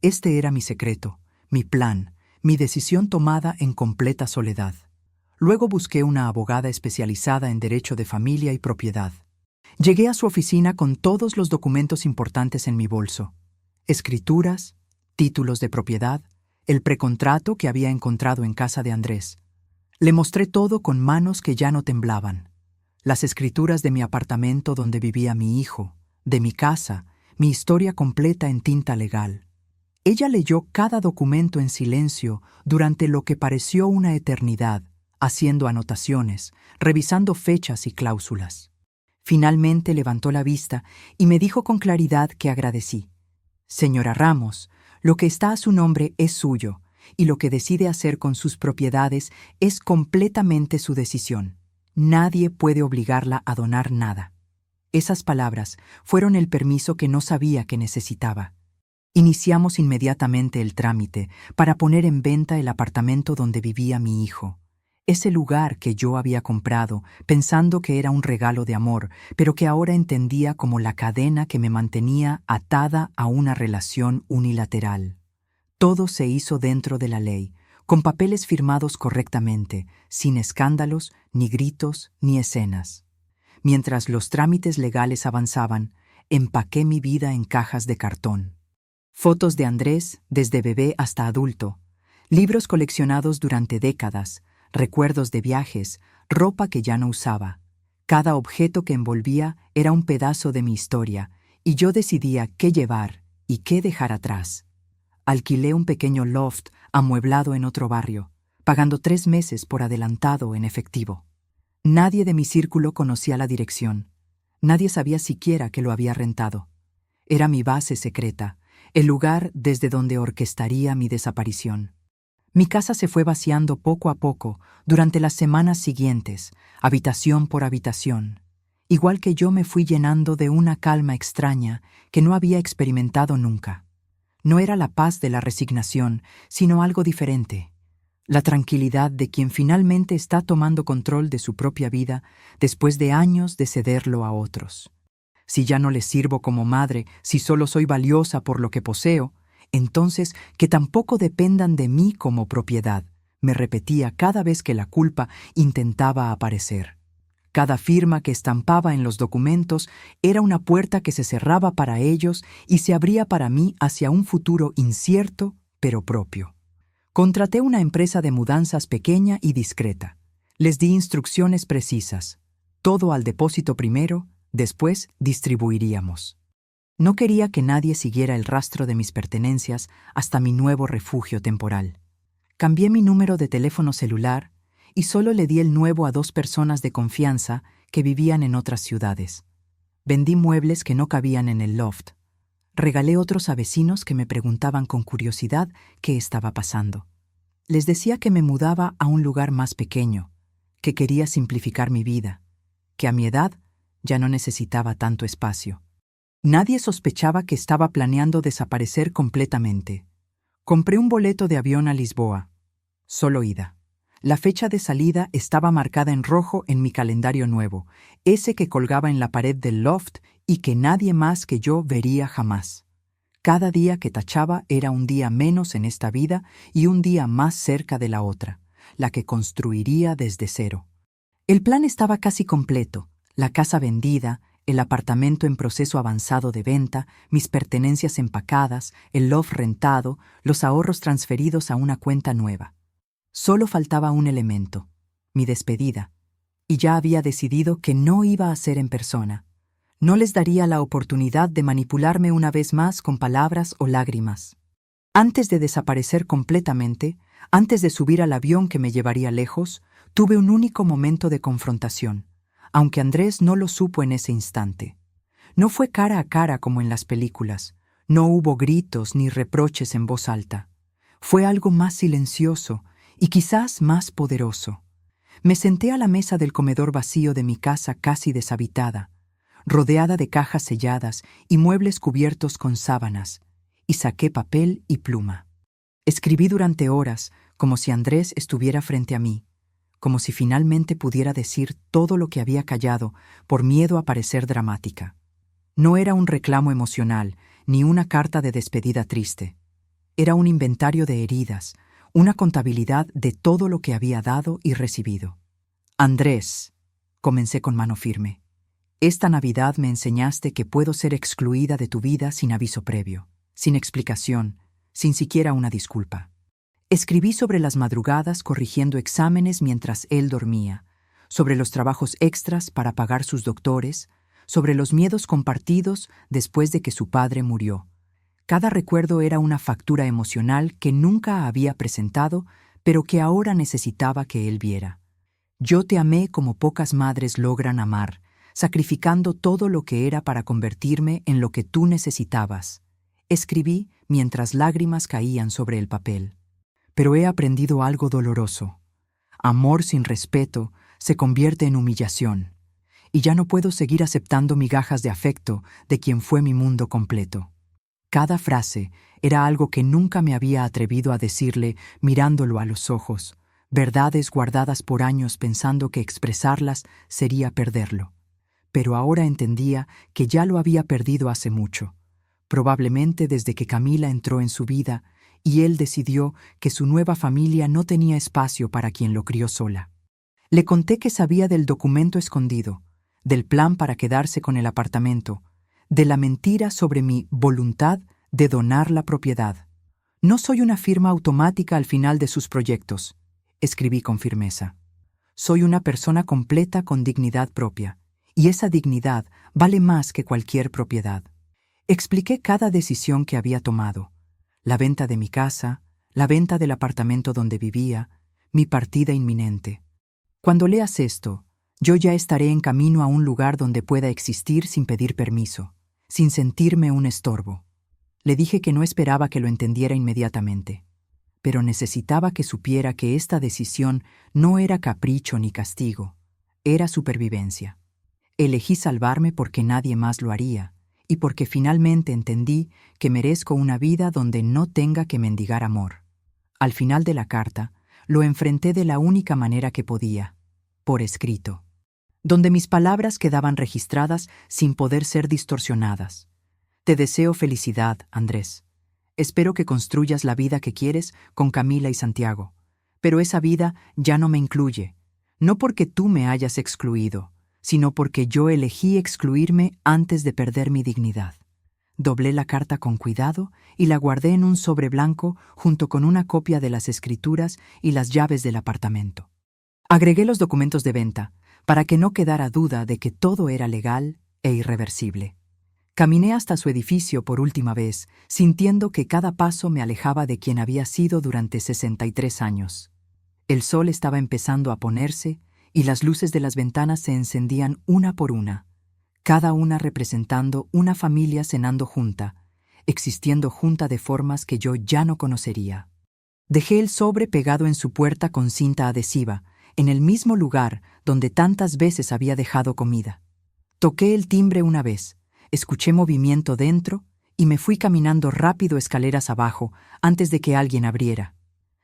Este era mi secreto, mi plan, mi decisión tomada en completa soledad. Luego busqué una abogada especializada en derecho de familia y propiedad. Llegué a su oficina con todos los documentos importantes en mi bolso. Escrituras, títulos de propiedad, el precontrato que había encontrado en casa de Andrés. Le mostré todo con manos que ya no temblaban. Las escrituras de mi apartamento donde vivía mi hijo, de mi casa, mi historia completa en tinta legal. Ella leyó cada documento en silencio durante lo que pareció una eternidad, haciendo anotaciones, revisando fechas y cláusulas. Finalmente levantó la vista y me dijo con claridad que agradecí. Señora Ramos, lo que está a su nombre es suyo, y lo que decide hacer con sus propiedades es completamente su decisión. Nadie puede obligarla a donar nada. Esas palabras fueron el permiso que no sabía que necesitaba. Iniciamos inmediatamente el trámite para poner en venta el apartamento donde vivía mi hijo. Ese lugar que yo había comprado pensando que era un regalo de amor, pero que ahora entendía como la cadena que me mantenía atada a una relación unilateral. Todo se hizo dentro de la ley, con papeles firmados correctamente, sin escándalos, ni gritos, ni escenas. Mientras los trámites legales avanzaban, empaqué mi vida en cajas de cartón. Fotos de Andrés, desde bebé hasta adulto, libros coleccionados durante décadas, recuerdos de viajes, ropa que ya no usaba. Cada objeto que envolvía era un pedazo de mi historia, y yo decidía qué llevar y qué dejar atrás. Alquilé un pequeño loft amueblado en otro barrio, pagando 3 meses por adelantado en efectivo. Nadie de mi círculo conocía la dirección. Nadie sabía siquiera que lo había rentado. Era mi base secreta, el lugar desde donde orquestaría mi desaparición. Mi casa se fue vaciando poco a poco durante las semanas siguientes, habitación por habitación, igual que yo me fui llenando de una calma extraña que no había experimentado nunca. No era la paz de la resignación, sino algo diferente. La tranquilidad de quien finalmente está tomando control de su propia vida después de años de cederlo a otros. Si ya no les sirvo como madre, si solo soy valiosa por lo que poseo, entonces que tampoco dependan de mí como propiedad, me repetía cada vez que la culpa intentaba aparecer. Cada firma que estampaba en los documentos era una puerta que se cerraba para ellos y se abría para mí hacia un futuro incierto, pero propio. Contraté una empresa de mudanzas pequeña y discreta. Les di instrucciones precisas. Todo al depósito primero, después distribuiríamos. No quería que nadie siguiera el rastro de mis pertenencias hasta mi nuevo refugio temporal. Cambié mi número de teléfono celular y solo le di el nuevo a 2 personas de confianza que vivían en otras ciudades. Vendí muebles que no cabían en el loft. Regalé otros a vecinos que me preguntaban con curiosidad qué estaba pasando. Les decía que me mudaba a un lugar más pequeño, que quería simplificar mi vida, que a mi edad ya no necesitaba tanto espacio. Nadie sospechaba que estaba planeando desaparecer completamente. Compré un boleto de avión a Lisboa. Solo ida. La fecha de salida estaba marcada en rojo en mi calendario nuevo, ese que colgaba en la pared del loft y que nadie más que yo vería jamás. Cada día que tachaba era un día menos en esta vida y un día más cerca de la otra, la que construiría desde cero. El plan estaba casi completo, la casa vendida, el apartamento en proceso avanzado de venta, mis pertenencias empacadas, el loft rentado, los ahorros transferidos a una cuenta nueva. Solo faltaba un elemento, mi despedida, y ya había decidido que no iba a ser en persona. No les daría la oportunidad de manipularme una vez más con palabras o lágrimas. Antes de desaparecer completamente, antes de subir al avión que me llevaría lejos, tuve un único momento de confrontación, aunque Andrés no lo supo en ese instante. No fue cara a cara como en las películas, no hubo gritos ni reproches en voz alta. Fue algo más silencioso y quizás más poderoso. Me senté a la mesa del comedor vacío de mi casa casi deshabitada, rodeada de cajas selladas y muebles cubiertos con sábanas, y saqué papel y pluma. Escribí durante horas, como si Andrés estuviera frente a mí, como si finalmente pudiera decir todo lo que había callado por miedo a parecer dramática. No era un reclamo emocional, ni una carta de despedida triste. Era un inventario de heridas, una contabilidad de todo lo que había dado y recibido. Andrés, comencé con mano firme, esta Navidad me enseñaste que puedo ser excluida de tu vida sin aviso previo, sin explicación, sin siquiera una disculpa. Escribí sobre las madrugadas corrigiendo exámenes mientras él dormía, sobre los trabajos extras para pagar sus doctores, sobre los miedos compartidos después de que su padre murió. Cada recuerdo era una factura emocional que nunca había presentado, pero que ahora necesitaba que él viera. Yo te amé como pocas madres logran amar, sacrificando todo lo que era para convertirme en lo que tú necesitabas. Escribí mientras lágrimas caían sobre el papel. Pero he aprendido algo doloroso. Amor sin respeto se convierte en humillación, y ya no puedo seguir aceptando migajas de afecto de quien fue mi mundo completo. Cada frase era algo que nunca me había atrevido a decirle mirándolo a los ojos, verdades guardadas por años pensando que expresarlas sería perderlo. Pero ahora entendía que ya lo había perdido hace mucho, probablemente desde que Camila entró en su vida y él decidió que su nueva familia no tenía espacio para quien lo crió sola. Le conté que sabía del documento escondido, del plan para quedarse con el apartamento, de la mentira sobre mi voluntad de donar la propiedad. No soy una firma automática al final de sus proyectos, escribí con firmeza. Soy una persona completa con dignidad propia, y esa dignidad vale más que cualquier propiedad. Expliqué cada decisión que había tomado, la venta de mi casa, la venta del apartamento donde vivía, mi partida inminente. Cuando leas esto, yo ya estaré en camino a un lugar donde pueda existir sin pedir permiso, sin sentirme un estorbo. Le dije que no esperaba que lo entendiera inmediatamente, pero necesitaba que supiera que esta decisión no era capricho ni castigo, era supervivencia. Elegí salvarme porque nadie más lo haría, y porque finalmente entendí que merezco una vida donde no tenga que mendigar amor. Al final de la carta, lo enfrenté de la única manera que podía, por escrito, donde mis palabras quedaban registradas sin poder ser distorsionadas. Te deseo felicidad, Andrés. Espero que construyas la vida que quieres con Camila y Santiago, pero esa vida ya no me incluye, no porque tú me hayas excluido, sino porque yo elegí excluirme antes de perder mi dignidad. Doblé la carta con cuidado y la guardé en un sobre blanco junto con una copia de las escrituras y las llaves del apartamento. Agregué los documentos de venta, para que no quedara duda de que todo era legal e irreversible. Caminé hasta su edificio por última vez, sintiendo que cada paso me alejaba de quien había sido durante 63 años. El sol estaba empezando a ponerse y las luces de las ventanas se encendían una por una, cada una representando una familia cenando junta, existiendo junta de formas que yo ya no conocería. Dejé el sobre pegado en su puerta con cinta adhesiva, en el mismo lugar donde tantas veces había dejado comida. Toqué el timbre una vez, escuché movimiento dentro y me fui caminando rápido escaleras abajo antes de que alguien abriera.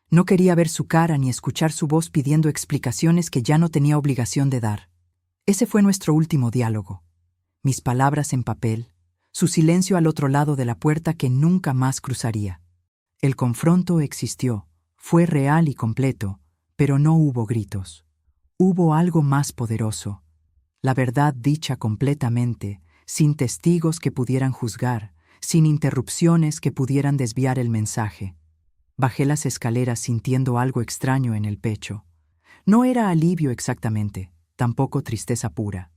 No quería ver su cara ni escuchar su voz pidiendo explicaciones que ya no tenía obligación de dar. Ese fue nuestro último diálogo. Mis palabras en papel, su silencio al otro lado de la puerta que nunca más cruzaría. El confronto existió, fue real y completo, pero no hubo gritos. Hubo algo más poderoso, la verdad dicha completamente, sin testigos que pudieran juzgar, sin interrupciones que pudieran desviar el mensaje. Bajé las escaleras sintiendo algo extraño en el pecho. No era alivio exactamente, tampoco tristeza pura.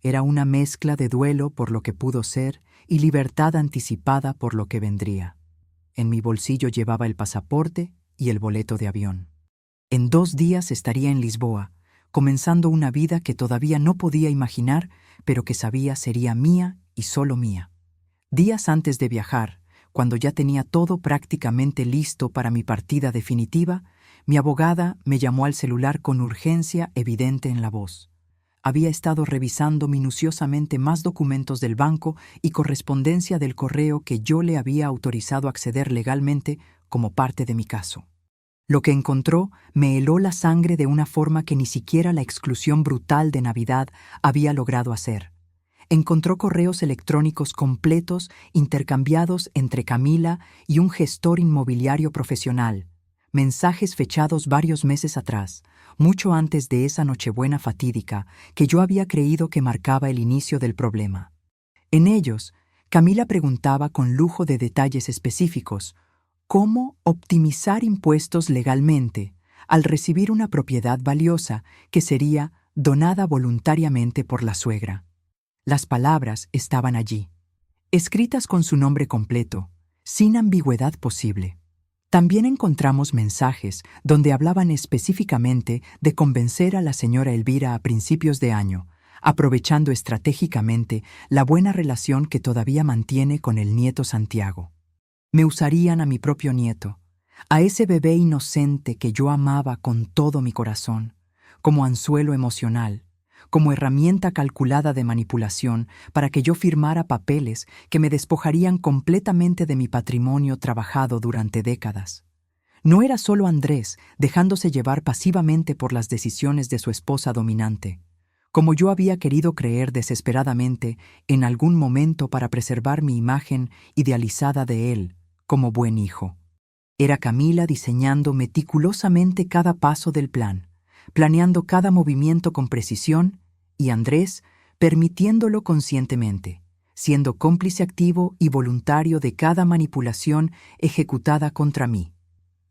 Era una mezcla de duelo por lo que pudo ser y libertad anticipada por lo que vendría. En mi bolsillo llevaba el pasaporte y el boleto de avión. En 2 días estaría en Lisboa, comenzando una vida que todavía no podía imaginar, pero que sabía sería mía y solo mía. Días antes de viajar, cuando ya tenía todo prácticamente listo para mi partida definitiva, mi abogada me llamó al celular con urgencia evidente en la voz. Había estado revisando minuciosamente más documentos del banco y correspondencia del correo que yo le había autorizado acceder legalmente como parte de mi caso. Lo que encontró me heló la sangre de una forma que ni siquiera la exclusión brutal de Navidad había logrado hacer. Encontró correos electrónicos completos intercambiados entre Camila y un gestor inmobiliario profesional, mensajes fechados varios meses atrás, mucho antes de esa Nochebuena fatídica que yo había creído que marcaba el inicio del problema. En ellos, Camila preguntaba con lujo de detalles específicos cómo optimizar impuestos legalmente al recibir una propiedad valiosa que sería donada voluntariamente por la suegra. Las palabras estaban allí, escritas con su nombre completo, sin ambigüedad posible. También encontramos mensajes donde hablaban específicamente de convencer a la señora Elvira a principios de año, aprovechando estratégicamente la buena relación que todavía mantiene con el nieto Santiago. Me usarían a mi propio nieto, a ese bebé inocente que yo amaba con todo mi corazón, como anzuelo emocional, como herramienta calculada de manipulación para que yo firmara papeles que me despojarían completamente de mi patrimonio trabajado durante décadas. No era solo Andrés dejándose llevar pasivamente por las decisiones de su esposa dominante, como yo había querido creer desesperadamente en algún momento para preservar mi imagen idealizada de él como buen hijo. Era Camila diseñando meticulosamente cada paso del plan, planeando cada movimiento con precisión, y Andrés permitiéndolo conscientemente, siendo cómplice activo y voluntario de cada manipulación ejecutada contra mí.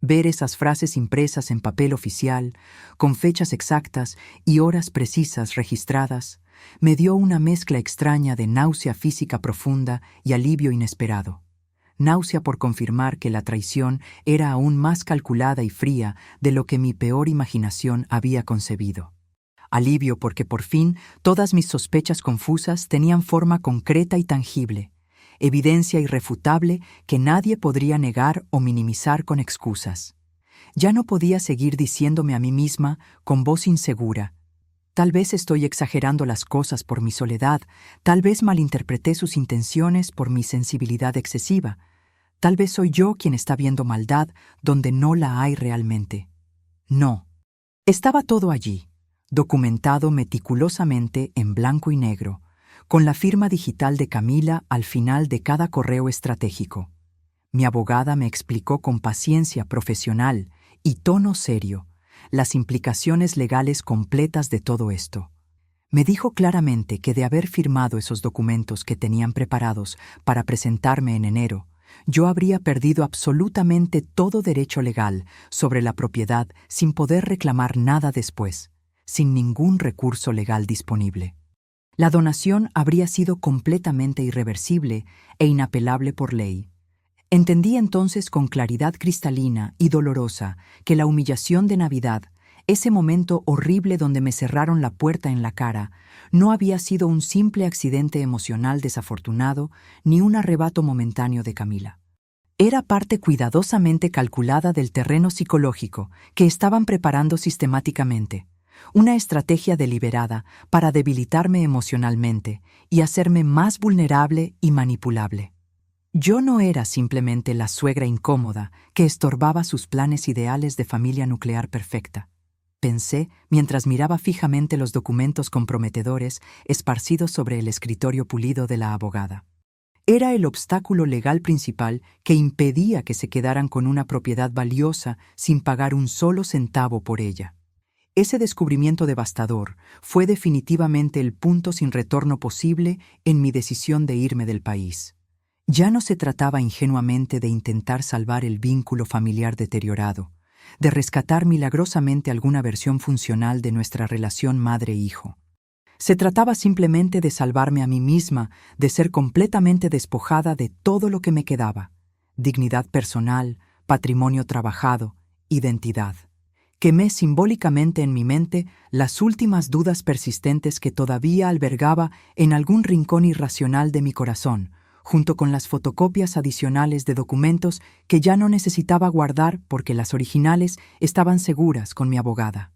Ver esas frases impresas en papel oficial, con fechas exactas y horas precisas registradas, me dio una mezcla extraña de náusea física profunda y alivio inesperado. Náusea por confirmar que la traición era aún más calculada y fría de lo que mi peor imaginación había concebido. Alivio porque por fin todas mis sospechas confusas tenían forma concreta y tangible, evidencia irrefutable que nadie podría negar o minimizar con excusas. Ya no podía seguir diciéndome a mí misma, con voz insegura, tal vez estoy exagerando las cosas por mi soledad, tal vez malinterpreté sus intenciones por mi sensibilidad excesiva, tal vez soy yo quien está viendo maldad donde no la hay realmente. No. Estaba todo allí, documentado meticulosamente en blanco y negro, con la firma digital de Camila al final de cada correo estratégico. Mi abogada me explicó con paciencia profesional y tono serio las implicaciones legales completas de todo esto. Me dijo claramente que de haber firmado esos documentos que tenían preparados para presentarme en enero, yo habría perdido absolutamente todo derecho legal sobre la propiedad sin poder reclamar nada después, sin ningún recurso legal disponible. La donación habría sido completamente irreversible e inapelable por ley. Entendí entonces con claridad cristalina y dolorosa que la humillación de Navidad, ese momento horrible donde me cerraron la puerta en la cara, no había sido un simple accidente emocional desafortunado ni un arrebato momentáneo de Camila. Era parte cuidadosamente calculada del terreno psicológico que estaban preparando sistemáticamente. Una estrategia deliberada para debilitarme emocionalmente y hacerme más vulnerable y manipulable. Yo no era simplemente la suegra incómoda que estorbaba sus planes ideales de familia nuclear perfecta. Pensé mientras miraba fijamente los documentos comprometedores esparcidos sobre el escritorio pulido de la abogada. Era el obstáculo legal principal que impedía que se quedaran con una propiedad valiosa sin pagar un solo centavo por ella. Ese descubrimiento devastador fue definitivamente el punto sin retorno posible en mi decisión de irme del país. Ya no se trataba ingenuamente de intentar salvar el vínculo familiar deteriorado, de rescatar milagrosamente alguna versión funcional de nuestra relación madre-hijo. Se trataba simplemente de salvarme a mí misma, de ser completamente despojada de todo lo que me quedaba: dignidad personal, patrimonio trabajado, identidad. Quemé simbólicamente en mi mente las últimas dudas persistentes que todavía albergaba en algún rincón irracional de mi corazón, junto con las fotocopias adicionales de documentos que ya no necesitaba guardar porque las originales estaban seguras con mi abogada.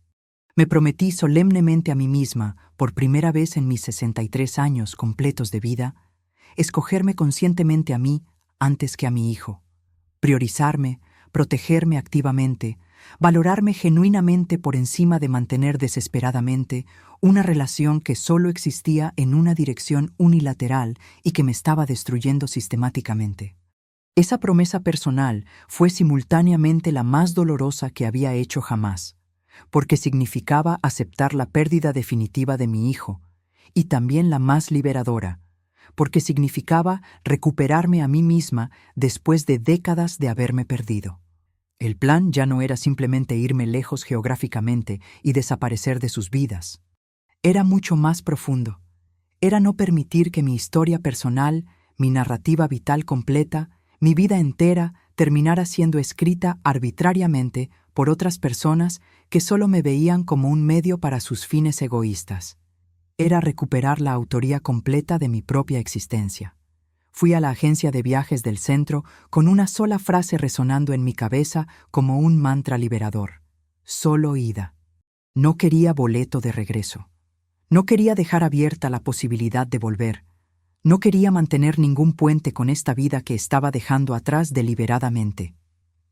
Me prometí solemnemente a mí misma, por primera vez en mis 63 años completos de vida, escogerme conscientemente a mí antes que a mi hijo, priorizarme, protegerme activamente, valorarme genuinamente por encima de mantener desesperadamente una relación que solo existía en una dirección unilateral y que me estaba destruyendo sistemáticamente. Esa promesa personal fue simultáneamente la más dolorosa que había hecho jamás, porque significaba aceptar la pérdida definitiva de mi hijo, y también la más liberadora, porque significaba recuperarme a mí misma después de décadas de haberme perdido. El plan ya no era simplemente irme lejos geográficamente y desaparecer de sus vidas. Era mucho más profundo. Era no permitir que mi historia personal, mi narrativa vital completa, mi vida entera terminara siendo escrita arbitrariamente por otras personas que solo me veían como un medio para sus fines egoístas. Era recuperar la autoría completa de mi propia existencia. Fui a la agencia de viajes del centro con una sola frase resonando en mi cabeza como un mantra liberador: solo ida. No quería boleto de regreso. No quería dejar abierta la posibilidad de volver. No quería mantener ningún puente con esta vida que estaba dejando atrás deliberadamente.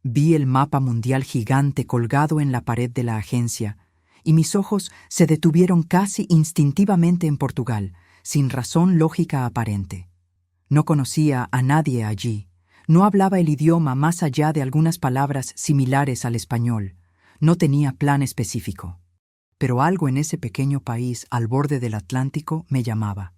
Vi el mapa mundial gigante colgado en la pared de la agencia, y mis ojos se detuvieron casi instintivamente en Portugal, sin razón lógica aparente. No conocía a nadie allí. No hablaba el idioma más allá de algunas palabras similares al español. No tenía plan específico. Pero algo en ese pequeño país al borde del Atlántico me llamaba.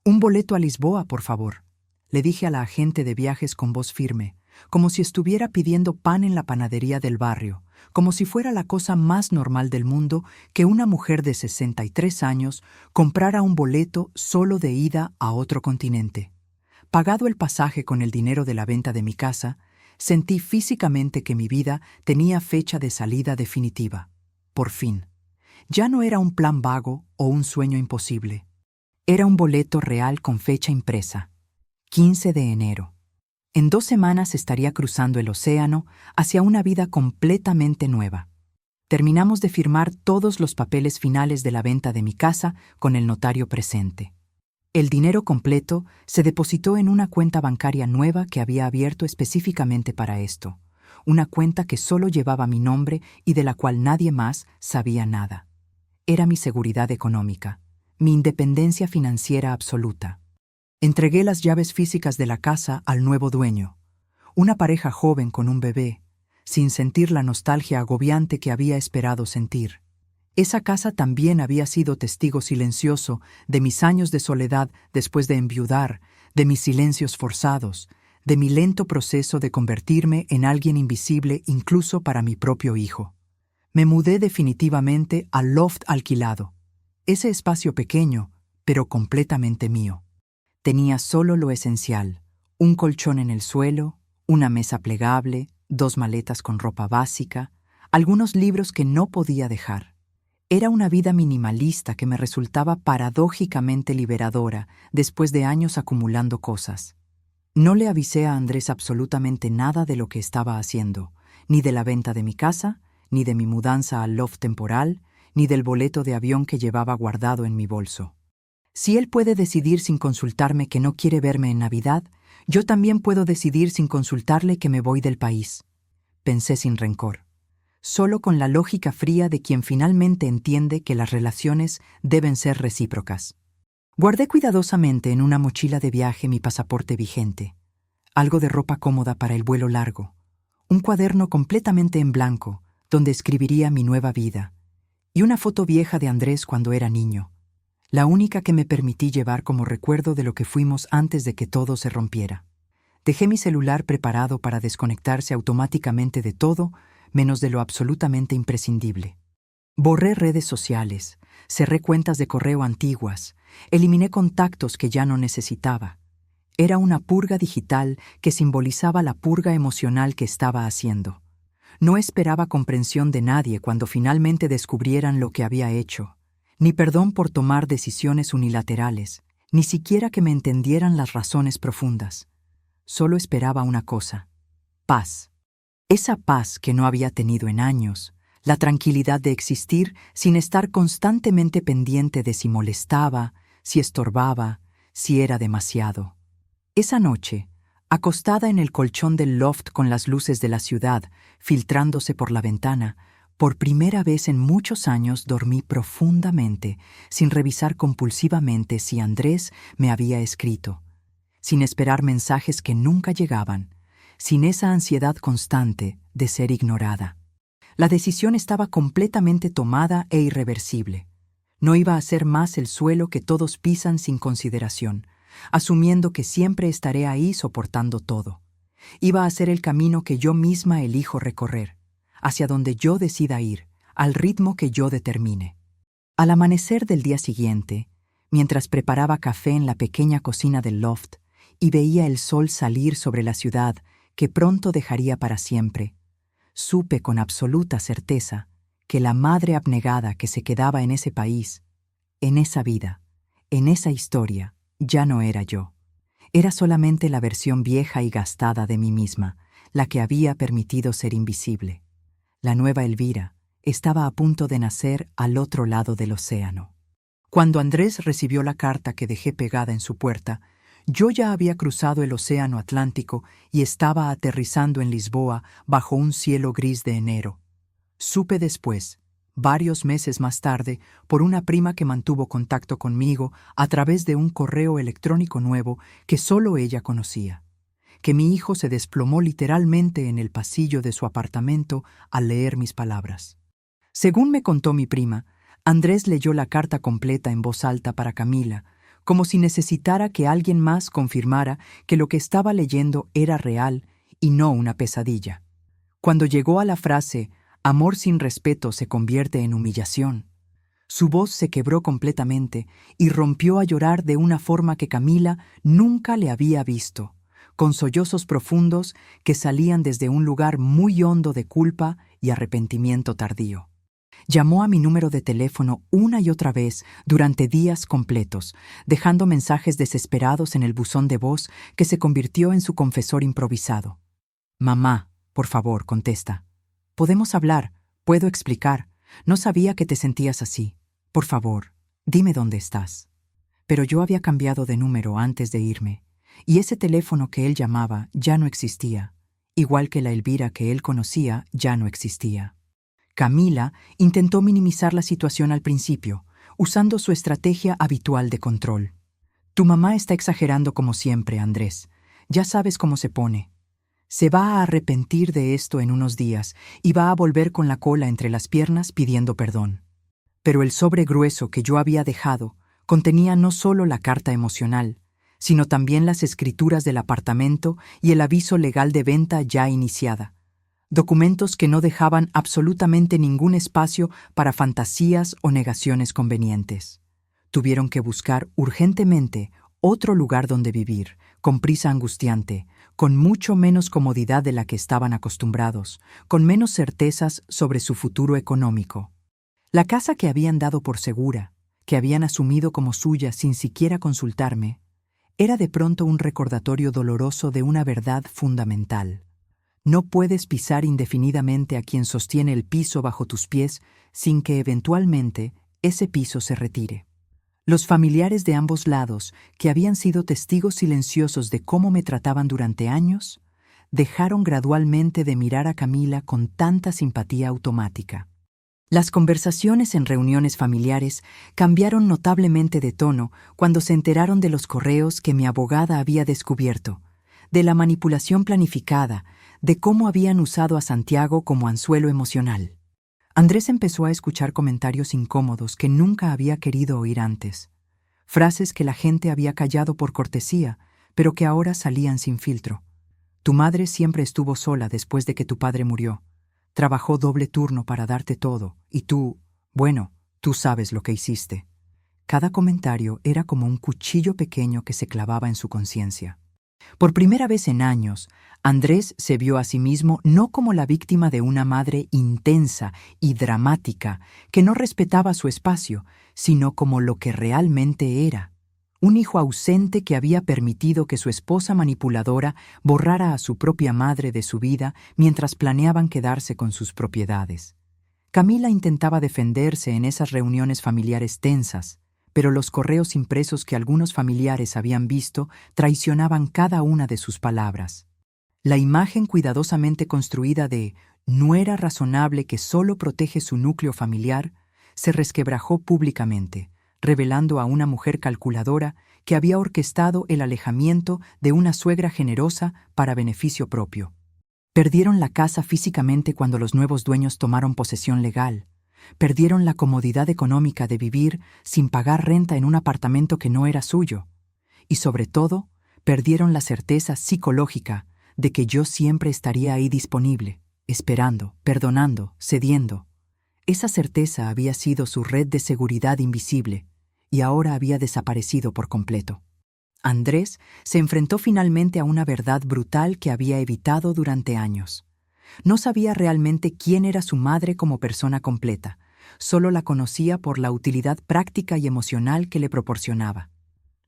«Un boleto a Lisboa, por favor», le dije a la agente de viajes con voz firme, como si estuviera pidiendo pan en la panadería del barrio, como si fuera la cosa más normal del mundo que una mujer de 63 años comprara un boleto solo de ida a otro continente. Pagado el pasaje con el dinero de la venta de mi casa, sentí físicamente que mi vida tenía fecha de salida definitiva. Por fin. Ya no era un plan vago o un sueño imposible. Era un boleto real con fecha impresa. 15 de enero. En 2 semanas estaría cruzando el océano hacia una vida completamente nueva. Terminamos de firmar todos los papeles finales de la venta de mi casa con el notario presente. El dinero completo se depositó en una cuenta bancaria nueva que había abierto específicamente para esto, una cuenta que solo llevaba mi nombre y de la cual nadie más sabía nada. Era mi seguridad económica, mi independencia financiera absoluta. Entregué las llaves físicas de la casa al nuevo dueño, una pareja joven con un bebé, sin sentir la nostalgia agobiante que había esperado sentir. Esa casa también había sido testigo silencioso de mis años de soledad después de enviudar, de mis silencios forzados, de mi lento proceso de convertirme en alguien invisible incluso para mi propio hijo. Me mudé definitivamente al loft alquilado, ese espacio pequeño, pero completamente mío. Tenía solo lo esencial: un colchón en el suelo, una mesa plegable, 2 maletas con ropa básica, algunos libros que no podía dejar. Era una vida minimalista que me resultaba paradójicamente liberadora después de años acumulando cosas. No le avisé a Andrés absolutamente nada de lo que estaba haciendo, ni de la venta de mi casa, ni de mi mudanza al loft temporal, ni del boleto de avión que llevaba guardado en mi bolso. Si él puede decidir sin consultarme que no quiere verme en Navidad, yo también puedo decidir sin consultarle que me voy del país. Pensé sin rencor, solo con la lógica fría de quien finalmente entiende que las relaciones deben ser recíprocas. Guardé cuidadosamente en una mochila de viaje mi pasaporte vigente, algo de ropa cómoda para el vuelo largo, un cuaderno completamente en blanco donde escribiría mi nueva vida, y una foto vieja de Andrés cuando era niño, la única que me permití llevar como recuerdo de lo que fuimos antes de que todo se rompiera. Dejé mi celular preparado para desconectarse automáticamente de todo, menos de lo absolutamente imprescindible. Borré redes sociales, cerré cuentas de correo antiguas, eliminé contactos que ya no necesitaba. Era una purga digital que simbolizaba la purga emocional que estaba haciendo. No esperaba comprensión de nadie cuando finalmente descubrieran lo que había hecho, ni perdón por tomar decisiones unilaterales, ni siquiera que me entendieran las razones profundas. Solo esperaba una cosa: paz. Esa paz que no había tenido en años, la tranquilidad de existir sin estar constantemente pendiente de si molestaba, si estorbaba, si era demasiado. Esa noche, acostada en el colchón del loft con las luces de la ciudad filtrándose por la ventana, por primera vez en muchos años dormí profundamente, sin revisar compulsivamente si Andrés me había escrito, sin esperar mensajes que nunca llegaban, sin esa ansiedad constante de ser ignorada. La decisión estaba completamente tomada e irreversible. No iba a ser más el suelo que todos pisan sin consideración, asumiendo que siempre estaré ahí soportando todo. Iba a ser el camino que yo misma elijo recorrer, hacia donde yo decida ir, al ritmo que yo determine. Al amanecer del día siguiente, mientras preparaba café en la pequeña cocina del loft y veía el sol salir sobre la ciudad que pronto dejaría para siempre, supe con absoluta certeza que la madre abnegada que se quedaba en ese país, en esa vida, en esa historia, ya no era yo. Era solamente la versión vieja y gastada de mí misma, la que había permitido ser invisible. La nueva Elvira estaba a punto de nacer al otro lado del océano. Cuando Andrés recibió la carta que dejé pegada en su puerta, yo ya había cruzado el océano Atlántico y estaba aterrizando en Lisboa bajo un cielo gris de enero. Supe después, varios meses más tarde, por una prima que mantuvo contacto conmigo a través de un correo electrónico nuevo que solo ella conocía, que mi hijo se desplomó literalmente en el pasillo de su apartamento al leer mis palabras. Según me contó mi prima, Andrés leyó la carta completa en voz alta para Camila, como si necesitara que alguien más confirmara que lo que estaba leyendo era real y no una pesadilla. Cuando llegó a la frase «amor sin respeto se convierte en humillación», su voz se quebró completamente y rompió a llorar de una forma que Camila nunca le había visto, con sollozos profundos que salían desde un lugar muy hondo de culpa y arrepentimiento tardío. Llamó a mi número de teléfono una y otra vez durante días completos, dejando mensajes desesperados en el buzón de voz que se convirtió en su confesor improvisado. «Mamá, por favor, contesta. Podemos hablar, puedo explicar. No sabía que te sentías así. Por favor, dime dónde estás». Pero yo había cambiado de número antes de irme, y ese teléfono que él llamaba ya no existía, igual que la Elvira que él conocía ya no existía. Camila intentó minimizar la situación al principio, usando su estrategia habitual de control. «Tu mamá está exagerando como siempre, Andrés. Ya sabes cómo se pone. Se va a arrepentir de esto en unos días y va a volver con la cola entre las piernas pidiendo perdón». Pero el sobre grueso que yo había dejado contenía no solo la carta emocional, sino también las escrituras del apartamento y el aviso legal de venta ya iniciada. Documentos que no dejaban absolutamente ningún espacio para fantasías o negaciones convenientes. Tuvieron que buscar urgentemente otro lugar donde vivir, con prisa angustiante, con mucho menos comodidad de la que estaban acostumbrados, con menos certezas sobre su futuro económico. La casa que habían dado por segura, que habían asumido como suya sin siquiera consultarme, era de pronto un recordatorio doloroso de una verdad fundamental. No puedes pisar indefinidamente a quien sostiene el piso bajo tus pies sin que eventualmente ese piso se retire. Los familiares de ambos lados, que habían sido testigos silenciosos de cómo me trataban durante años, dejaron gradualmente de mirar a Camila con tanta simpatía automática. Las conversaciones en reuniones familiares cambiaron notablemente de tono cuando se enteraron de los correos que mi abogada había descubierto, de la manipulación planificada, de cómo habían usado a Santiago como anzuelo emocional. Andrés empezó a escuchar comentarios incómodos que nunca había querido oír antes, frases que la gente había callado por cortesía, pero que ahora salían sin filtro. «Tu madre siempre estuvo sola después de que tu padre murió. Trabajó doble turno para darte todo, y tú, bueno, tú sabes lo que hiciste». Cada comentario era como un cuchillo pequeño que se clavaba en su conciencia. Por primera vez en años, Andrés se vio a sí mismo no como la víctima de una madre intensa y dramática que no respetaba su espacio, sino como lo que realmente era: un hijo ausente que había permitido que su esposa manipuladora borrara a su propia madre de su vida mientras planeaban quedarse con sus propiedades. Camila intentaba defenderse en esas reuniones familiares tensas, pero los correos impresos que algunos familiares habían visto traicionaban cada una de sus palabras. La imagen cuidadosamente construida de nuera razonable que solo protege su núcleo familiar se resquebrajó públicamente, revelando a una mujer calculadora que había orquestado el alejamiento de una suegra generosa para beneficio propio. Perdieron la casa físicamente cuando los nuevos dueños tomaron posesión legal. Perdieron la comodidad económica de vivir sin pagar renta en un apartamento que no era suyo. Y sobre todo, perdieron la certeza psicológica de que yo siempre estaría ahí disponible, esperando, perdonando, cediendo. Esa certeza había sido su red de seguridad invisible y ahora había desaparecido por completo. Andrés se enfrentó finalmente a una verdad brutal que había evitado durante años. No sabía realmente quién era su madre como persona completa, solo la conocía por la utilidad práctica y emocional que le proporcionaba.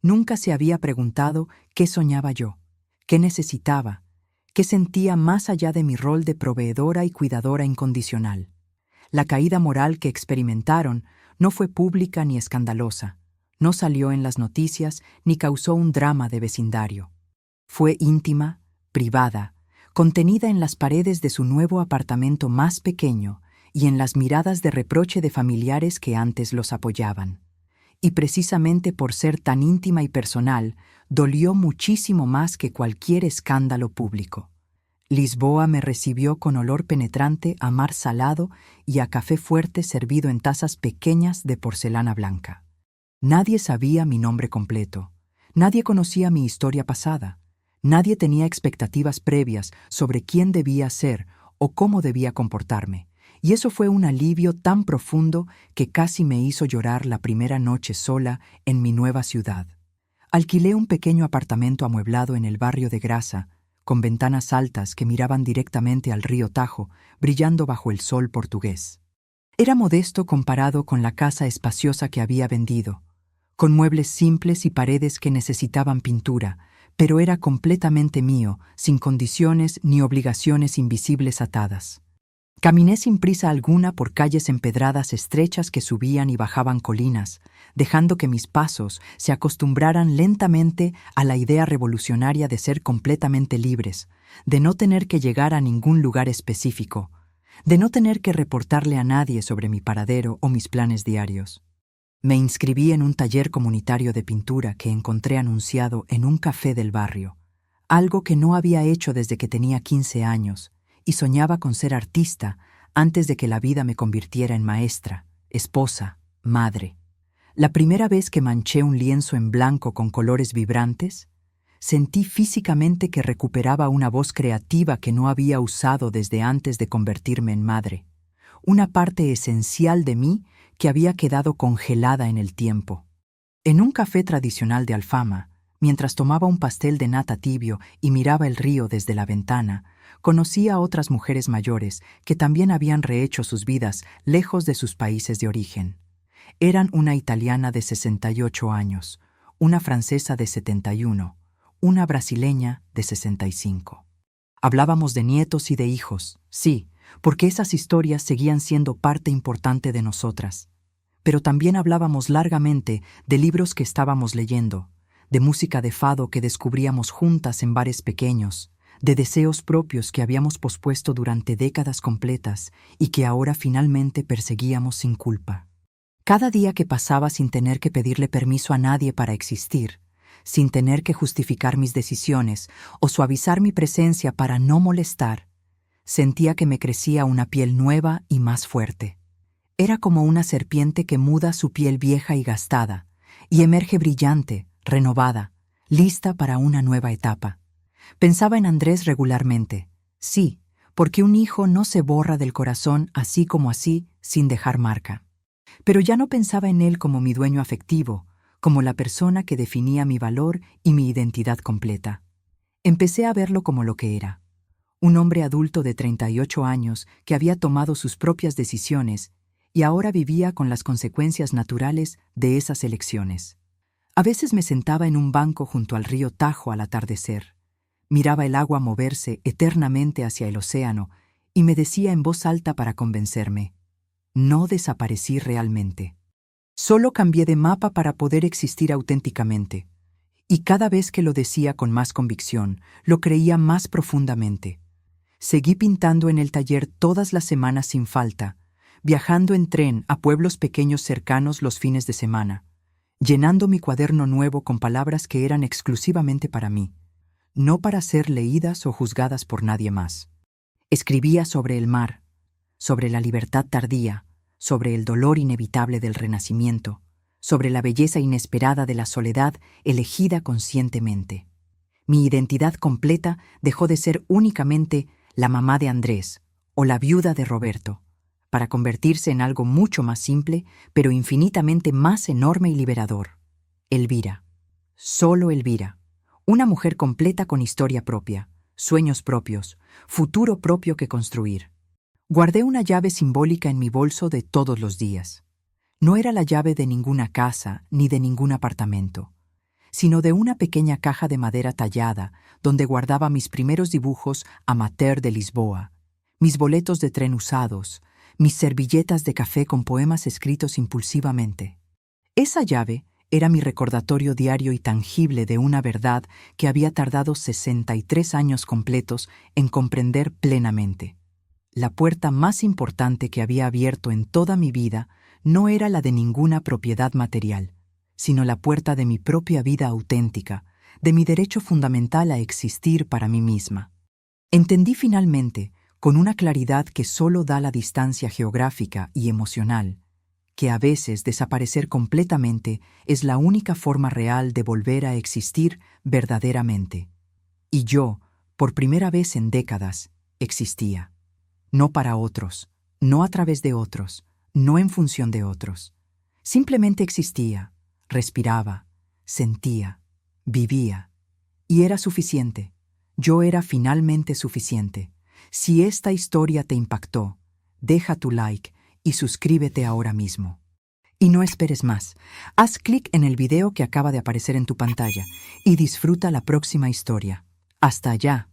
Nunca se había preguntado qué soñaba yo, qué necesitaba, qué sentía más allá de mi rol de proveedora y cuidadora incondicional. La caída moral que experimentaron no fue pública ni escandalosa, no salió en las noticias ni causó un drama de vecindario. Fue íntima, privada, contenida en las paredes de su nuevo apartamento más pequeño y en las miradas de reproche de familiares que antes los apoyaban. Y precisamente por ser tan íntima y personal, dolió muchísimo más que cualquier escándalo público. Lisboa me recibió con olor penetrante a mar salado y a café fuerte servido en tazas pequeñas de porcelana blanca. Nadie sabía mi nombre completo, nadie conocía mi historia pasada, nadie tenía expectativas previas sobre quién debía ser o cómo debía comportarme, y eso fue un alivio tan profundo que casi me hizo llorar la primera noche sola en mi nueva ciudad. Alquilé un pequeño apartamento amueblado en el barrio de Grasa, con ventanas altas que miraban directamente al río Tajo, brillando bajo el sol portugués. Era modesto comparado con la casa espaciosa que había vendido, con muebles simples y paredes que necesitaban pintura, pero era completamente mío, sin condiciones ni obligaciones invisibles atadas. Caminé sin prisa alguna por calles empedradas estrechas que subían y bajaban colinas, dejando que mis pasos se acostumbraran lentamente a la idea revolucionaria de ser completamente libres, de no tener que llegar a ningún lugar específico, de no tener que reportarle a nadie sobre mi paradero o mis planes diarios. Me inscribí en un taller comunitario de pintura que encontré anunciado en un café del barrio, algo que no había hecho desde que tenía 15 años, y soñaba con ser artista antes de que la vida me convirtiera en maestra, esposa, madre. La primera vez que manché un lienzo en blanco con colores vibrantes, sentí físicamente que recuperaba una voz creativa que no había usado desde antes de convertirme en madre, una parte esencial de mí que había quedado congelada en el tiempo. En un café tradicional de Alfama, mientras tomaba un pastel de nata tibio y miraba el río desde la ventana, conocí a otras mujeres mayores que también habían rehecho sus vidas lejos de sus países de origen. Eran una italiana de 68 años, una francesa de 71, una brasileña de 65. Hablábamos de nietos y de hijos, sí, porque esas historias seguían siendo parte importante de nosotras. Pero también hablábamos largamente de libros que estábamos leyendo, de música de fado que descubríamos juntas en bares pequeños, de deseos propios que habíamos pospuesto durante décadas completas y que ahora finalmente perseguíamos sin culpa. Cada día que pasaba sin tener que pedirle permiso a nadie para existir, sin tener que justificar mis decisiones o suavizar mi presencia para no molestar, sentía que me crecía una piel nueva y más fuerte. Era como una serpiente que muda su piel vieja y gastada y emerge brillante, renovada, lista para una nueva etapa. Pensaba en Andrés regularmente. Sí, porque un hijo no se borra del corazón así como así, sin dejar marca. Pero ya no pensaba en él como mi dueño afectivo, como la persona que definía mi valor y mi identidad completa. Empecé a verlo como lo que era. Un hombre adulto de 38 años que había tomado sus propias decisiones y ahora vivía con las consecuencias naturales de esas elecciones. A veces me sentaba en un banco junto al río Tajo al atardecer. Miraba el agua moverse eternamente hacia el océano y me decía en voz alta para convencerme: no desaparecí realmente. Solo cambié de mapa para poder existir auténticamente. Y cada vez que lo decía con más convicción, lo creía más profundamente. Seguí pintando en el taller todas las semanas sin falta, viajando en tren a pueblos pequeños cercanos los fines de semana, llenando mi cuaderno nuevo con palabras que eran exclusivamente para mí, no para ser leídas o juzgadas por nadie más. Escribía sobre el mar, sobre la libertad tardía, sobre el dolor inevitable del renacimiento, sobre la belleza inesperada de la soledad elegida conscientemente. Mi identidad completa dejó de ser únicamente la mamá de Andrés o la viuda de Roberto, para convertirse en algo mucho más simple, pero infinitamente más enorme y liberador. Elvira. Solo Elvira. Una mujer completa con historia propia, sueños propios, futuro propio que construir. Guardé una llave simbólica en mi bolso de todos los días. No era la llave de ninguna casa ni de ningún apartamento, sino de una pequeña caja de madera tallada donde guardaba mis primeros dibujos amateur de Lisboa, mis boletos de tren usados, mis servilletas de café con poemas escritos impulsivamente. Esa llave era mi recordatorio diario y tangible de una verdad que había tardado 63 años completos en comprender plenamente. La puerta más importante que había abierto en toda mi vida no era la de ninguna propiedad material, sino la puerta de mi propia vida auténtica, de mi derecho fundamental a existir para mí misma. Entendí finalmente, con una claridad que solo da la distancia geográfica y emocional, que a veces desaparecer completamente es la única forma real de volver a existir verdaderamente. Y yo, por primera vez en décadas, existía. No para otros, no a través de otros, no en función de otros. Simplemente existía, respiraba, sentía, vivía. Y era suficiente. Yo era finalmente suficiente. Si esta historia te impactó, deja tu like y suscríbete ahora mismo. Y no esperes más. Haz clic en el video que acaba de aparecer en tu pantalla y disfruta la próxima historia. Hasta allá.